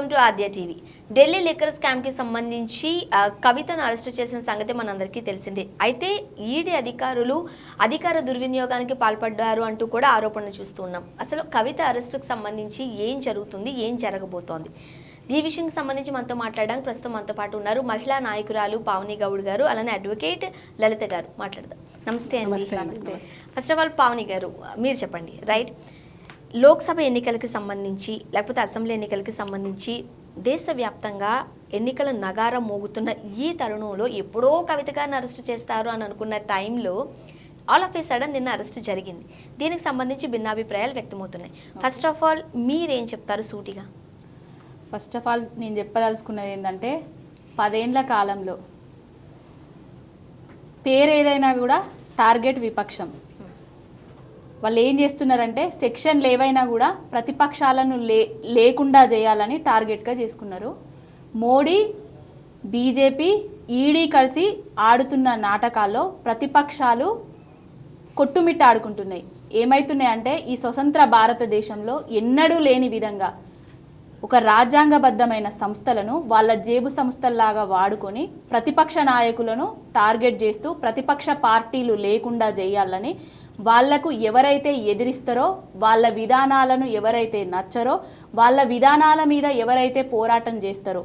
Welcome to Aadya TV. Delhi liquor scam కి సంబంధించి కవితను అరెస్టు చేసిన సంగతి మనందరికీ తెలిసిందే. అయితే ఈడీ అధికారులు అధికార దుర్వినియోగానికి పాల్పడ్డారు అంటూ కూడా ఆరోపణలు చూస్తూ ఉన్నాం. అసలు కవిత అరెస్టుకు సంబంధించి ఏం జరుగుతుంది, ఏం జరగబోతోంది, ఈ విషయానికి సంబంధించి మనతో మాట్లాడడానికి ప్రస్తుతం మనతో పాటు ఉన్నారు మహిళా నాయకురాలు పావని గౌడ్ గారు, అలానే అడ్వకేట్ లలిత గారు. మాట్లాడదాం. నమస్తే అండి. ఫస్ట్ ఆఫ్ ఆల్ పావని గారు, మీరు చెప్పండి. రైట్, లోక్సభ ఎన్నికలకి సంబంధించి లేకపోతే అసెంబ్లీ ఎన్నికలకి సంబంధించి దేశవ్యాప్తంగా ఎన్నికల నగారం మోగుతున్న ఈ తరుణంలో ఎప్పుడో కవిత గారిని అరెస్ట్ చేస్తారు అని అనుకున్న టైంలో ఆల్ ఆఫ్ ఏ సడన్ నిన్న అరెస్ట్ జరిగింది. దీనికి సంబంధించి భిన్నాభిప్రాయాలు వ్యక్తమవుతున్నాయి. ఫస్ట్ ఆఫ్ ఆల్ మీరేం చెప్తారు సూటిగా? ఫస్ట్ ఆఫ్ ఆల్ నేను చెప్పదలుచుకున్నది ఏంటంటే 10 ఏళ్ల కాలంలో పేరు ఏదైనా కూడా టార్గెట్ విపక్షం. వాళ్ళు ఏం చేస్తున్నారంటే సెక్షన్లు ఏవైనా కూడా ప్రతిపక్షాలను లేకుండా చేయాలని టార్గెట్గా చేసుకున్నారు. మోడీ, బీజేపీ, ఈడీ కలిసి ఆడుతున్న నాటకాల్లో ప్రతిపక్షాలు కొట్టుమిట్ట ఆడుకుంటున్నాయి. ఏమవుతున్నాయంటే ఈ స్వతంత్ర భారతదేశంలో ఎన్నడూ లేని విధంగా ఒక రాజ్యాంగబద్ధమైన సంస్థలను వాళ్ళ జేబు సంస్థల్లాగా వాడుకొని ప్రతిపక్ష నాయకులను టార్గెట్ చేస్తూ ప్రతిపక్ష పార్టీలు లేకుండా చేయాలని, వాళ్లకు ఎవరైతే ఎదిరిస్తారో, వాళ్ళ విధానాలను ఎవరైతే నచ్చరో, వాళ్ళ విధానాల మీద ఎవరైతే పోరాటం చేస్తారో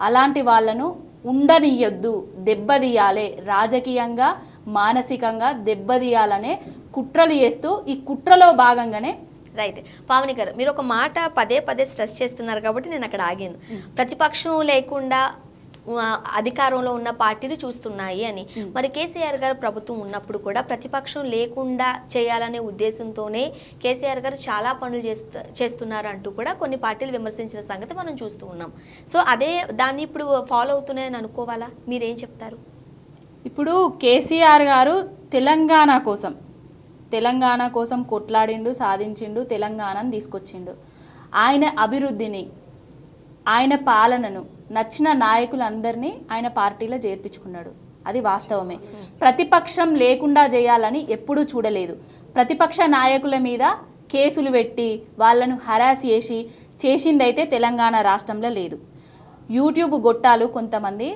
అలాంటి వాళ్ళను ఉండనియొద్దు, దెబ్బతీయాలే, రాజకీయంగా మానసికంగా దెబ్బతీయాలనే కుట్రలు చేస్తూ ఈ కుట్రలో భాగంగానే. రైట్, పావని గారు, మీరు ఒక మాట పదే పదే స్ట్రెస్ చేస్తున్నారు కాబట్టి నేను అక్కడ ఆగాను. ప్రతిపక్షం లేకుండా అధికారంలో ఉన్న పార్టీలు చూస్తున్నాయి అని. మరి కేసీఆర్ గారు ప్రభుత్వం ఉన్నప్పుడు కూడా ప్రతిపక్షం లేకుండా చేయాలనే ఉద్దేశంతోనే కేసీఆర్ గారు చాలా పనులు చేస్తున్నారు అంటూ కూడా కొన్ని పార్టీలు విమర్శించిన సంగతి మనం చూస్తూ ఉన్నాం. సో అదే దాన్ని ఇప్పుడు ఫాలో అవుతున్నాయని అనుకోవాలా? మీరేం చెప్తారు? ఇప్పుడు కేసీఆర్ గారు తెలంగాణ కోసం కొట్లాడిండు, సాధించిండు, తెలంగాణను తీసుకొచ్చిండు. ఆయన అభివృద్ధిని, ఆయన పాలనను నచ్చిన నాయకులందరినీ ఆయన పార్టీలో చేర్పించుకున్నాడు. అది వాస్తవమే. ప్రతిపక్షం లేకుండా చేయాలని ఎప్పుడూ చూడలేదు. ప్రతిపక్ష నాయకుల మీద కేసులు పెట్టి వాళ్ళను హరాస్ చేసిందైతే తెలంగాణ రాష్ట్రంలో లేదు. యూట్యూబ్ గొట్టాలు కొంతమంది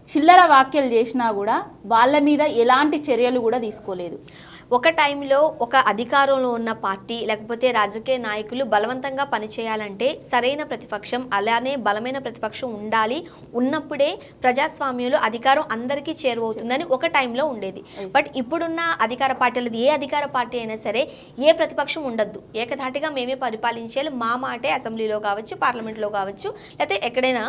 చిల్లర వ్యాఖ్యలు చేసినా కూడా వాళ్ళ మీద ఎలాంటి చర్యలు కూడా తీసుకోలేదు. ఒక టైంలో ఒక అధికారంలో ఉన్న పార్టీ లేకపోతే రాజకీయ నాయకులు బలవంతంగా పనిచేయాలంటే సరైన ప్రతిపక్షం, అలానే బలమైన ప్రతిపక్షం ఉండాలి. ఉన్నప్పుడే ప్రజాస్వామ్యంలో అధికారం అందరికీ చేరువవుతుందని ఒక టైంలో ఉండేది. బట్ ఇప్పుడున్న అధికార పార్టీలది ఏ అధికార పార్టీ అయినా సరే ఏ ప్రతిపక్షం ఉండద్దు, ఏకధాటిగా మేమే పరిపాలించేయాలి, మా మాటే అసెంబ్లీలో కావచ్చు, పార్లమెంట్లో కావచ్చు, లేకపోతే ఎక్కడైనా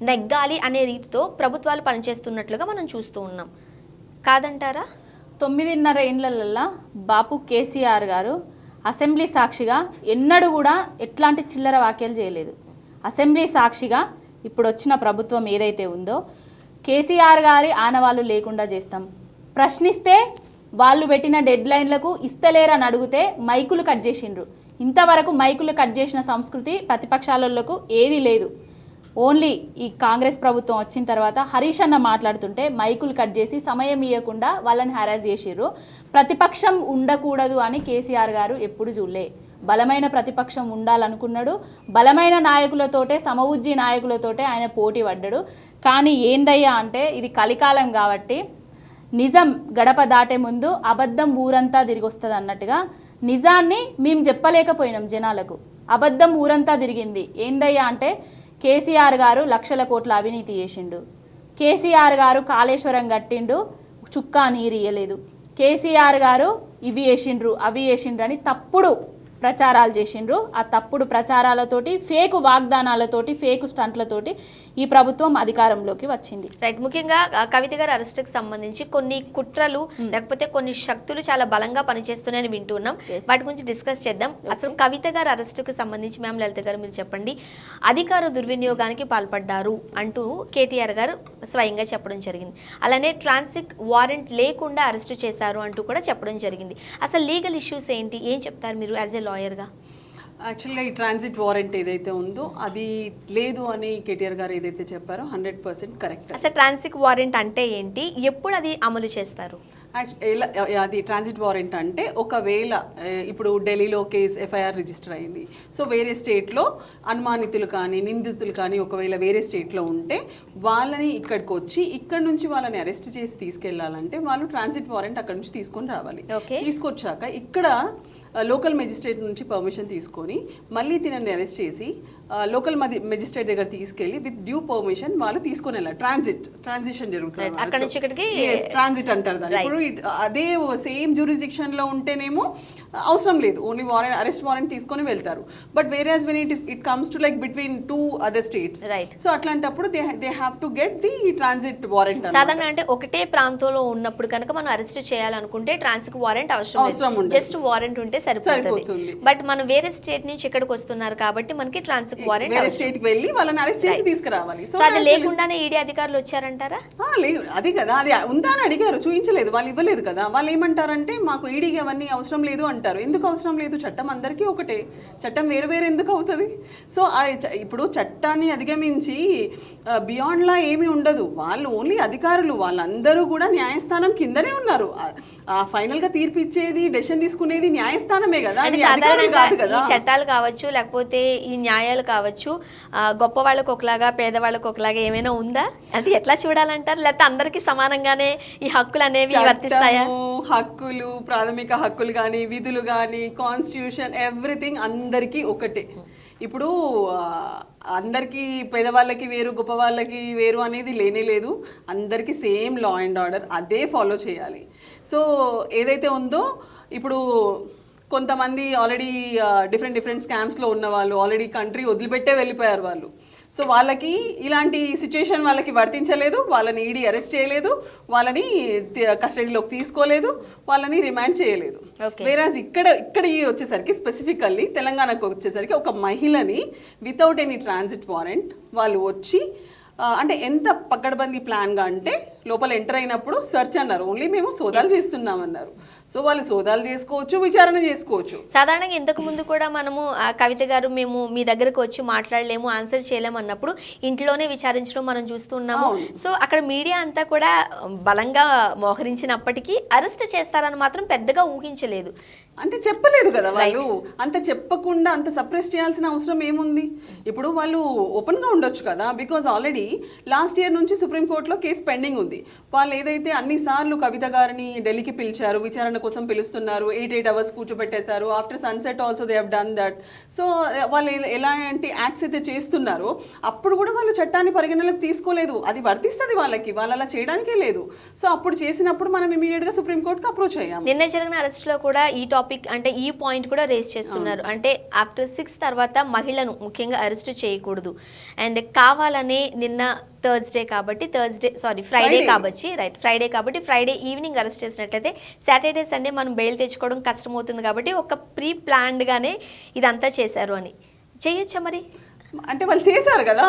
నెగ్గాలి అనే రీతితో ప్రభుత్వాలు పనిచేస్తున్నట్లుగా మనం చూస్తూ ఉన్నాం. కాదంటారా? 9.5 ఏళ్లల్లో బాపు కేసీఆర్ గారు అసెంబ్లీ సాక్షిగా ఎన్నడూ కూడా ఎట్లాంటి చిల్లర వ్యాఖ్యలు చేయలేదు. అసెంబ్లీ సాక్షిగా ఇప్పుడు వచ్చిన ప్రభుత్వం ఏదైతే ఉందో కేసీఆర్ గారి ఆనవాళ్ళు లేకుండా చేస్తాం, ప్రశ్నిస్తే వాళ్ళు పెట్టిన డెడ్ లైన్లకు ఇస్తలేరని అడిగితే మైకులు కట్ చేసిండ్రు. ఇంతవరకు మైకులు కట్ చేసిన సంస్కృతి ప్రతిపక్షాలకు ఏదీ లేదు. ఓన్లీ ఈ కాంగ్రెస్ ప్రభుత్వం వచ్చిన తర్వాత హరీష్ అన్న మాట్లాడుతుంటే మైకులు కట్ చేసి సమయం ఇవ్వకుండా వాళ్ళని హరాస్ చేసిర్రు. ప్రతిపక్షం ఉండకూడదు అని కేసీఆర్ గారు ఎప్పుడు చూడలే. బలమైన ప్రతిపక్షం ఉండాలనుకున్నాడు. బలమైన నాయకులతోటే, సమవుజ్జి నాయకులతోటే ఆయన పోటీ పడ్డాడు. కానీ ఏందయ్యా అంటే ఇది కలికాలం కాబట్టి నిజం గడప దాటే ముందు అబద్ధం ఊరంతా తిరిగి వస్తుంది అన్నట్టుగా నిజాన్ని మేము చెప్పలేకపోయినాం జనాలకు. అబద్ధం ఊరంతా తిరిగింది. ఏందయ్యా అంటే కేసీఆర్ గారు లక్షల కోట్ల అవినీతి చేసిండు, కేసీఆర్ గారు కాళేశ్వరం కట్టిండు, చుక్కా నీరు ఇయ్యలేదు, కేసీఆర్ గారు ఇవి వేసిండ్రు అవి వేసిండ్రు అని తప్పుడు ప్రచారాలు చేసిండ్రు. ఆ తప్పుడు ప్రచారాలతోటి, ఫేక్ వాగ్దానాలతోటి, ఫేక్ స్టంట్లతోటి ఈ ప్రభుత్వం అధికారంలోకి వచ్చింది. రైట్, ముఖ్యంగా కవిత గారి అరెస్ట్కి సంబంధించి కొన్ని కుట్రలు లేకపోతే కొన్ని శక్తులు చాలా బలంగా పనిచేస్తున్నాయని వింటున్నాం. వాటి గురించి డిస్కస్ చేద్దాం. అసలు కవిత గారి అరెస్ట్కి సంబంధించి మ్యామ్ లలిత గారు మీరు చెప్పండి. అధికార దుర్వినియోగానికి పాల్పడ్డారు అంటూ కేటీఆర్ గారు స్వయంగా చెప్పడం జరిగింది. అలానే ట్రాన్సిక్ వారెంట్ లేకుండా అరెస్టు చేశారు అంటూ కూడా చెప్పడం జరిగింది. అసలు లీగల్ ఇష్యూస్ ఏంటి, ఏం చెప్తారు మీరు యాజ్ ఏ లాయర్గా? యాక్చువల్గా ఈ ట్రాన్సిట్ వారెంట్ ఏదైతే ఉందో అది లేదు అని కేటీఆర్ గారు ఏదైతే చెప్పారో 100% కరెక్ట్. అసలు ట్రాన్సిట్ వారెంట్ అంటే ఏంటి, ఎప్పుడు అది అమలు చేస్తారు? అది ట్రాన్సిట్ వారెంట్ అంటే ఒకవేళ ఇప్పుడు ఢిల్లీలో కేసు ఎఫ్ఐఆర్ రిజిస్టర్ అయింది, సో వేరే స్టేట్లో అనుమానితులు కానీ నిందితులు కానీ ఒకవేళ వేరే స్టేట్లో ఉంటే వాళ్ళని ఇక్కడికి వచ్చి ఇక్కడ నుంచి వాళ్ళని అరెస్ట్ చేసి తీసుకెళ్లాలంటే వాళ్ళు ట్రాన్సిట్ వారెంట్ అక్కడ నుంచి తీసుకొని రావాలి. తీసుకొచ్చాక ఇక్కడ లోకల్ మెజిస్ట్రేట్ నుంచి పర్మిషన్ తీసుకొని మళ్ళీ తినని అరెస్ట్ చేసి లోకల్ మెజిస్ట్రేట్ దగ్గర తీసుకెళ్లి విత్ డ్యూ పర్మిషన్ వాళ్ళు తీసుకొని వెళ్ళాలి. ట్రాన్సిషన్ జరుగుతుంది, ట్రాన్సిట్ అంటారు దాన్ని. ఇప్పుడు అదే సేమ్ జ్యూరిస్డిక్షన్ లో ఉంటేనేమో అవసరం లేదు, ఓన్లీ వారెంట్ అరెస్ట్ వారెంట్ తీసుకొని వెళ్తారు. But whereas when it comes to like between 2 other states, so అట్లాంటప్పుడు they have to get the transit warrant. సాధారణ అంటే ఒకటే ప్రాంతంలో ఉన్నప్పుడు కనుక మనం అరెస్ట్ చేయాలనుకుంటే ట్రాన్సిట్ వారెంట్ అవసరం లేదు, జస్ట్ వారెంట్ ఉంటే సరిపోతుంది. బట్ మనం వేరే స్టేట్ నుంచి ఇక్కడికి వస్తున్నారు కాబట్టి మనకి ట్రాన్సిట్ వారెంట్ వేరే స్టేట్ కి వెళ్ళి వాళ్ళని అరెస్ట్ చేసి తీసుకురావాలి. సో అది లేకుండానే ఈడీ అధికారులు వచ్చారంటారా? లేదు, అది కదా, అది ఉందా అని అడిగారు, చూపించలేదు, వాళ్ళు ఇవ్వలేదు కదా. వాళ్ళు ఏమంటారంటే మాకు ఈడీకి అవన్నీ అవసరం లేదు అంటారు. ఎందుకు అవసరం లేదు? చట్టం అందరికీ ఒకటే, చట్టం వేరు వేరు ఎందుకు అవుతుంది? సో ఇప్పుడు చట్టాన్ని అధిగమించి బియాండ్ లా ఏమీ ఉండదు. వాళ్ళు ఓన్లీ అధికారులు, వాళ్ళందరూ కూడా న్యాయస్థానం కిందనే ఉన్నారు. ఫైనల్ గా తీర్పు ఇచ్చేది, డెసిషన్ తీసుకునేది న్యాయస్థానమే కదా, అధికారులు కాదు కదా. ఈ చట్టాలు కావచ్చు లేకపోతే ఈ న్యాయాలు కావచ్చు గొప్ప వాళ్ళకి ఒకలాగా పేదవాళ్ళకి ఒకలాగా ఏమైనా ఉందా? అది ఎట్లా చూడాలంటారు? లేకపోతే అందరికీ సమానంగానే ఈ హక్కులు అనేవి వర్తిస్తాయా? హక్కులు, ప్రాథమిక హక్కులు కానీ విధులు కానీ కాన్స్టిట్యూషన్ ఎవ్రీథింగ్ అందరికీ ఒకటే. ఇప్పుడు అందరికీ పేదవాళ్ళకి వేరు గొప్ప వాళ్ళకి వేరు అనేది లేనే లేదు. అందరికీ సేమ్ లా అండ్ ఆర్డర్ అదే ఫాలో చేయాలి. సో ఏదైతే ఉందో ఇప్పుడు కొంతమంది ఆల్రెడీ డిఫరెంట్ స్కామ్స్లో ఉన్న వాళ్ళు ఆల్రెడీ కంట్రీ వదిలిపెట్టే వెళ్ళిపోయారు వాళ్ళు. సో వాళ్ళకి ఇలాంటి సిచ్యుయేషన్ వాళ్ళకి వర్తించలేదు, వాళ్ళని ఈడీ అరెస్ట్ చేయలేదు, వాళ్ళని కస్టడీలోకి తీసుకోలేదు, వాళ్ళని రిమాండ్ చేయలేదు. వేరాజ్ ఇక్కడ వచ్చేసరికి స్పెసిఫికల్లీ తెలంగాణకు వచ్చేసరికి ఒక మహిళని వితౌట్ ఎనీ ట్రాన్సిట్ వారెంట్ వాళ్ళు వచ్చి అంటే ఎంత పక్కడబందీ ప్లాన్గా అంటే లోపల ఎంటర్ అయినప్పుడు సెర్చ్ అన్నారు, ఓన్లీ మేము సోదాలు చేస్తున్నామన్నారు. సో వాళ్ళు సోదాలు చేసుకోవచ్చు, విచారణ చేసుకోవచ్చు. సాధారణంగా ఇంతకు ముందు కూడా మనము కవిత గారు మేము మీ దగ్గరకు వచ్చి మాట్లాడలేము, ఆన్సర్ చేయలేము అన్నప్పుడు ఇంట్లోనే విచారించడం మనం చూస్తున్నాము. సో అక్కడ మీడియా అంతా కూడా బలంగా మోహరించినప్పటికీ అరెస్ట్ చేస్తారని మాత్రం పెద్దగా ఊహించలేదు. అంటే చెప్పలేదు కదా వాళ్ళు, అంత చెప్పకుండా అంత సప్రెస్ చేయాల్సిన అవసరం ఏముంది? ఇప్పుడు వాళ్ళు ఓపెన్గా ఉండొచ్చు కదా, బికాజ్ ఆల్రెడీ లాస్ట్ ఇయర్ నుంచి సుప్రీంకోర్టులో కేసు పెండింగ్ ఉంది. వాళ్ళు ఏదైతే అన్నిసార్లు కవిత గారిని ఢిల్లీకి పిలిచారు, విచారణ కోసం పిలుస్తున్నారు, 8 hours కూర్చోబెట్టేశారు. After sunset also they have done that. So వాళ్ళు ఎలాంటి యాక్ట్స్ అయితే చేస్తున్నారో అప్పుడు కూడా వాళ్ళు చట్టాన్ని పరిగణలోకి తీసుకోలేదు. అది వర్తిస్తుంది వాళ్ళకి, వాళ్ళు అలా చేయడానికే లేదు. సో అప్పుడు చేసినప్పుడు మనం ఇమీడియట్గా సుప్రీంకోర్టుకి అప్రోచ్ అయ్యాము. నిన్న జరిగిన అరెస్ట్లో కూడా ఈ టాపిక్ అంటే ఈ పాయింట్ కూడా రేస్ చేస్తున్నారు. అంటే ఆఫ్టర్ 6 తర్వాత మహిళను ముఖ్యంగా అరెస్ట్ చేయకూడదు అండ్ కావాలనే నిన్న ఫ్రైడే కాబట్టి ఫ్రైడే ఈవినింగ్ అరెస్ట్ చేసినట్లయితే సాటర్డే సండే మనం బెయిల్ తెచ్చుకోవడం కష్టమవుతుంది కాబట్టి ఒక ప్రీ ప్లాన్డ్గానే ఇదంతా చేశారు అని చేయొచ్చా మరి? అంటే వాళ్ళు చేశారు కదా.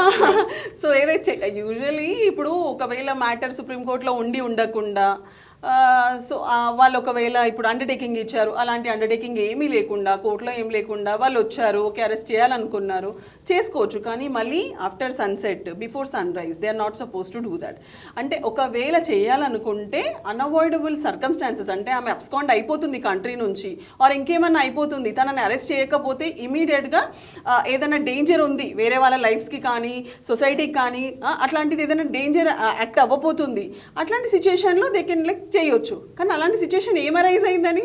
సో ఏదైతే యూజువలీ ఇప్పుడు ఒకవేళ మ్యాటర్ సుప్రీంకోర్టులో ఉండకుండా సో వాళ్ళు ఒకవేళ ఇప్పుడు అండర్టేకింగ్ ఇచ్చారు, అలాంటి అండర్టేకింగ్ ఏమీ లేకుండా కోర్టులో ఏం లేకుండా వాళ్ళు వచ్చారు, ఓకే అరెస్ట్ చేయాలనుకున్నారు, చేసుకోవచ్చు. కానీ మళ్ళీ after sunset before sunrise they are not suppose to do that. అంటే ఒకవేళ చేయాలనుకుంటే అన్అవాయిడబుల్ సర్కమ్స్టాన్సెస్, అంటే ఆమె అబ్స్కాండ్ అయిపోతుంది కంట్రీ నుంచి ఆర్ ఇంకేమన్నా అయిపోతుంది, తనని అరెస్ట్ చేయకపోతే ఇమీడియట్గా ఏదైనా డేంజర్ ఉంది వేరే వాళ్ళ లైఫ్స్కి కానీ సొసైటీకి కానీ, అట్లాంటిది ఏదైనా డేంజర్ యాక్ట్ అవ్వబోతుంది, అట్లాంటి సిచ్యుయేషన్లో దే కెన్ లైక్ చేయొచ్చు. కానీ అలాంటి సిచ్యుయేషన్ ఏం అరైజ్ అయిందని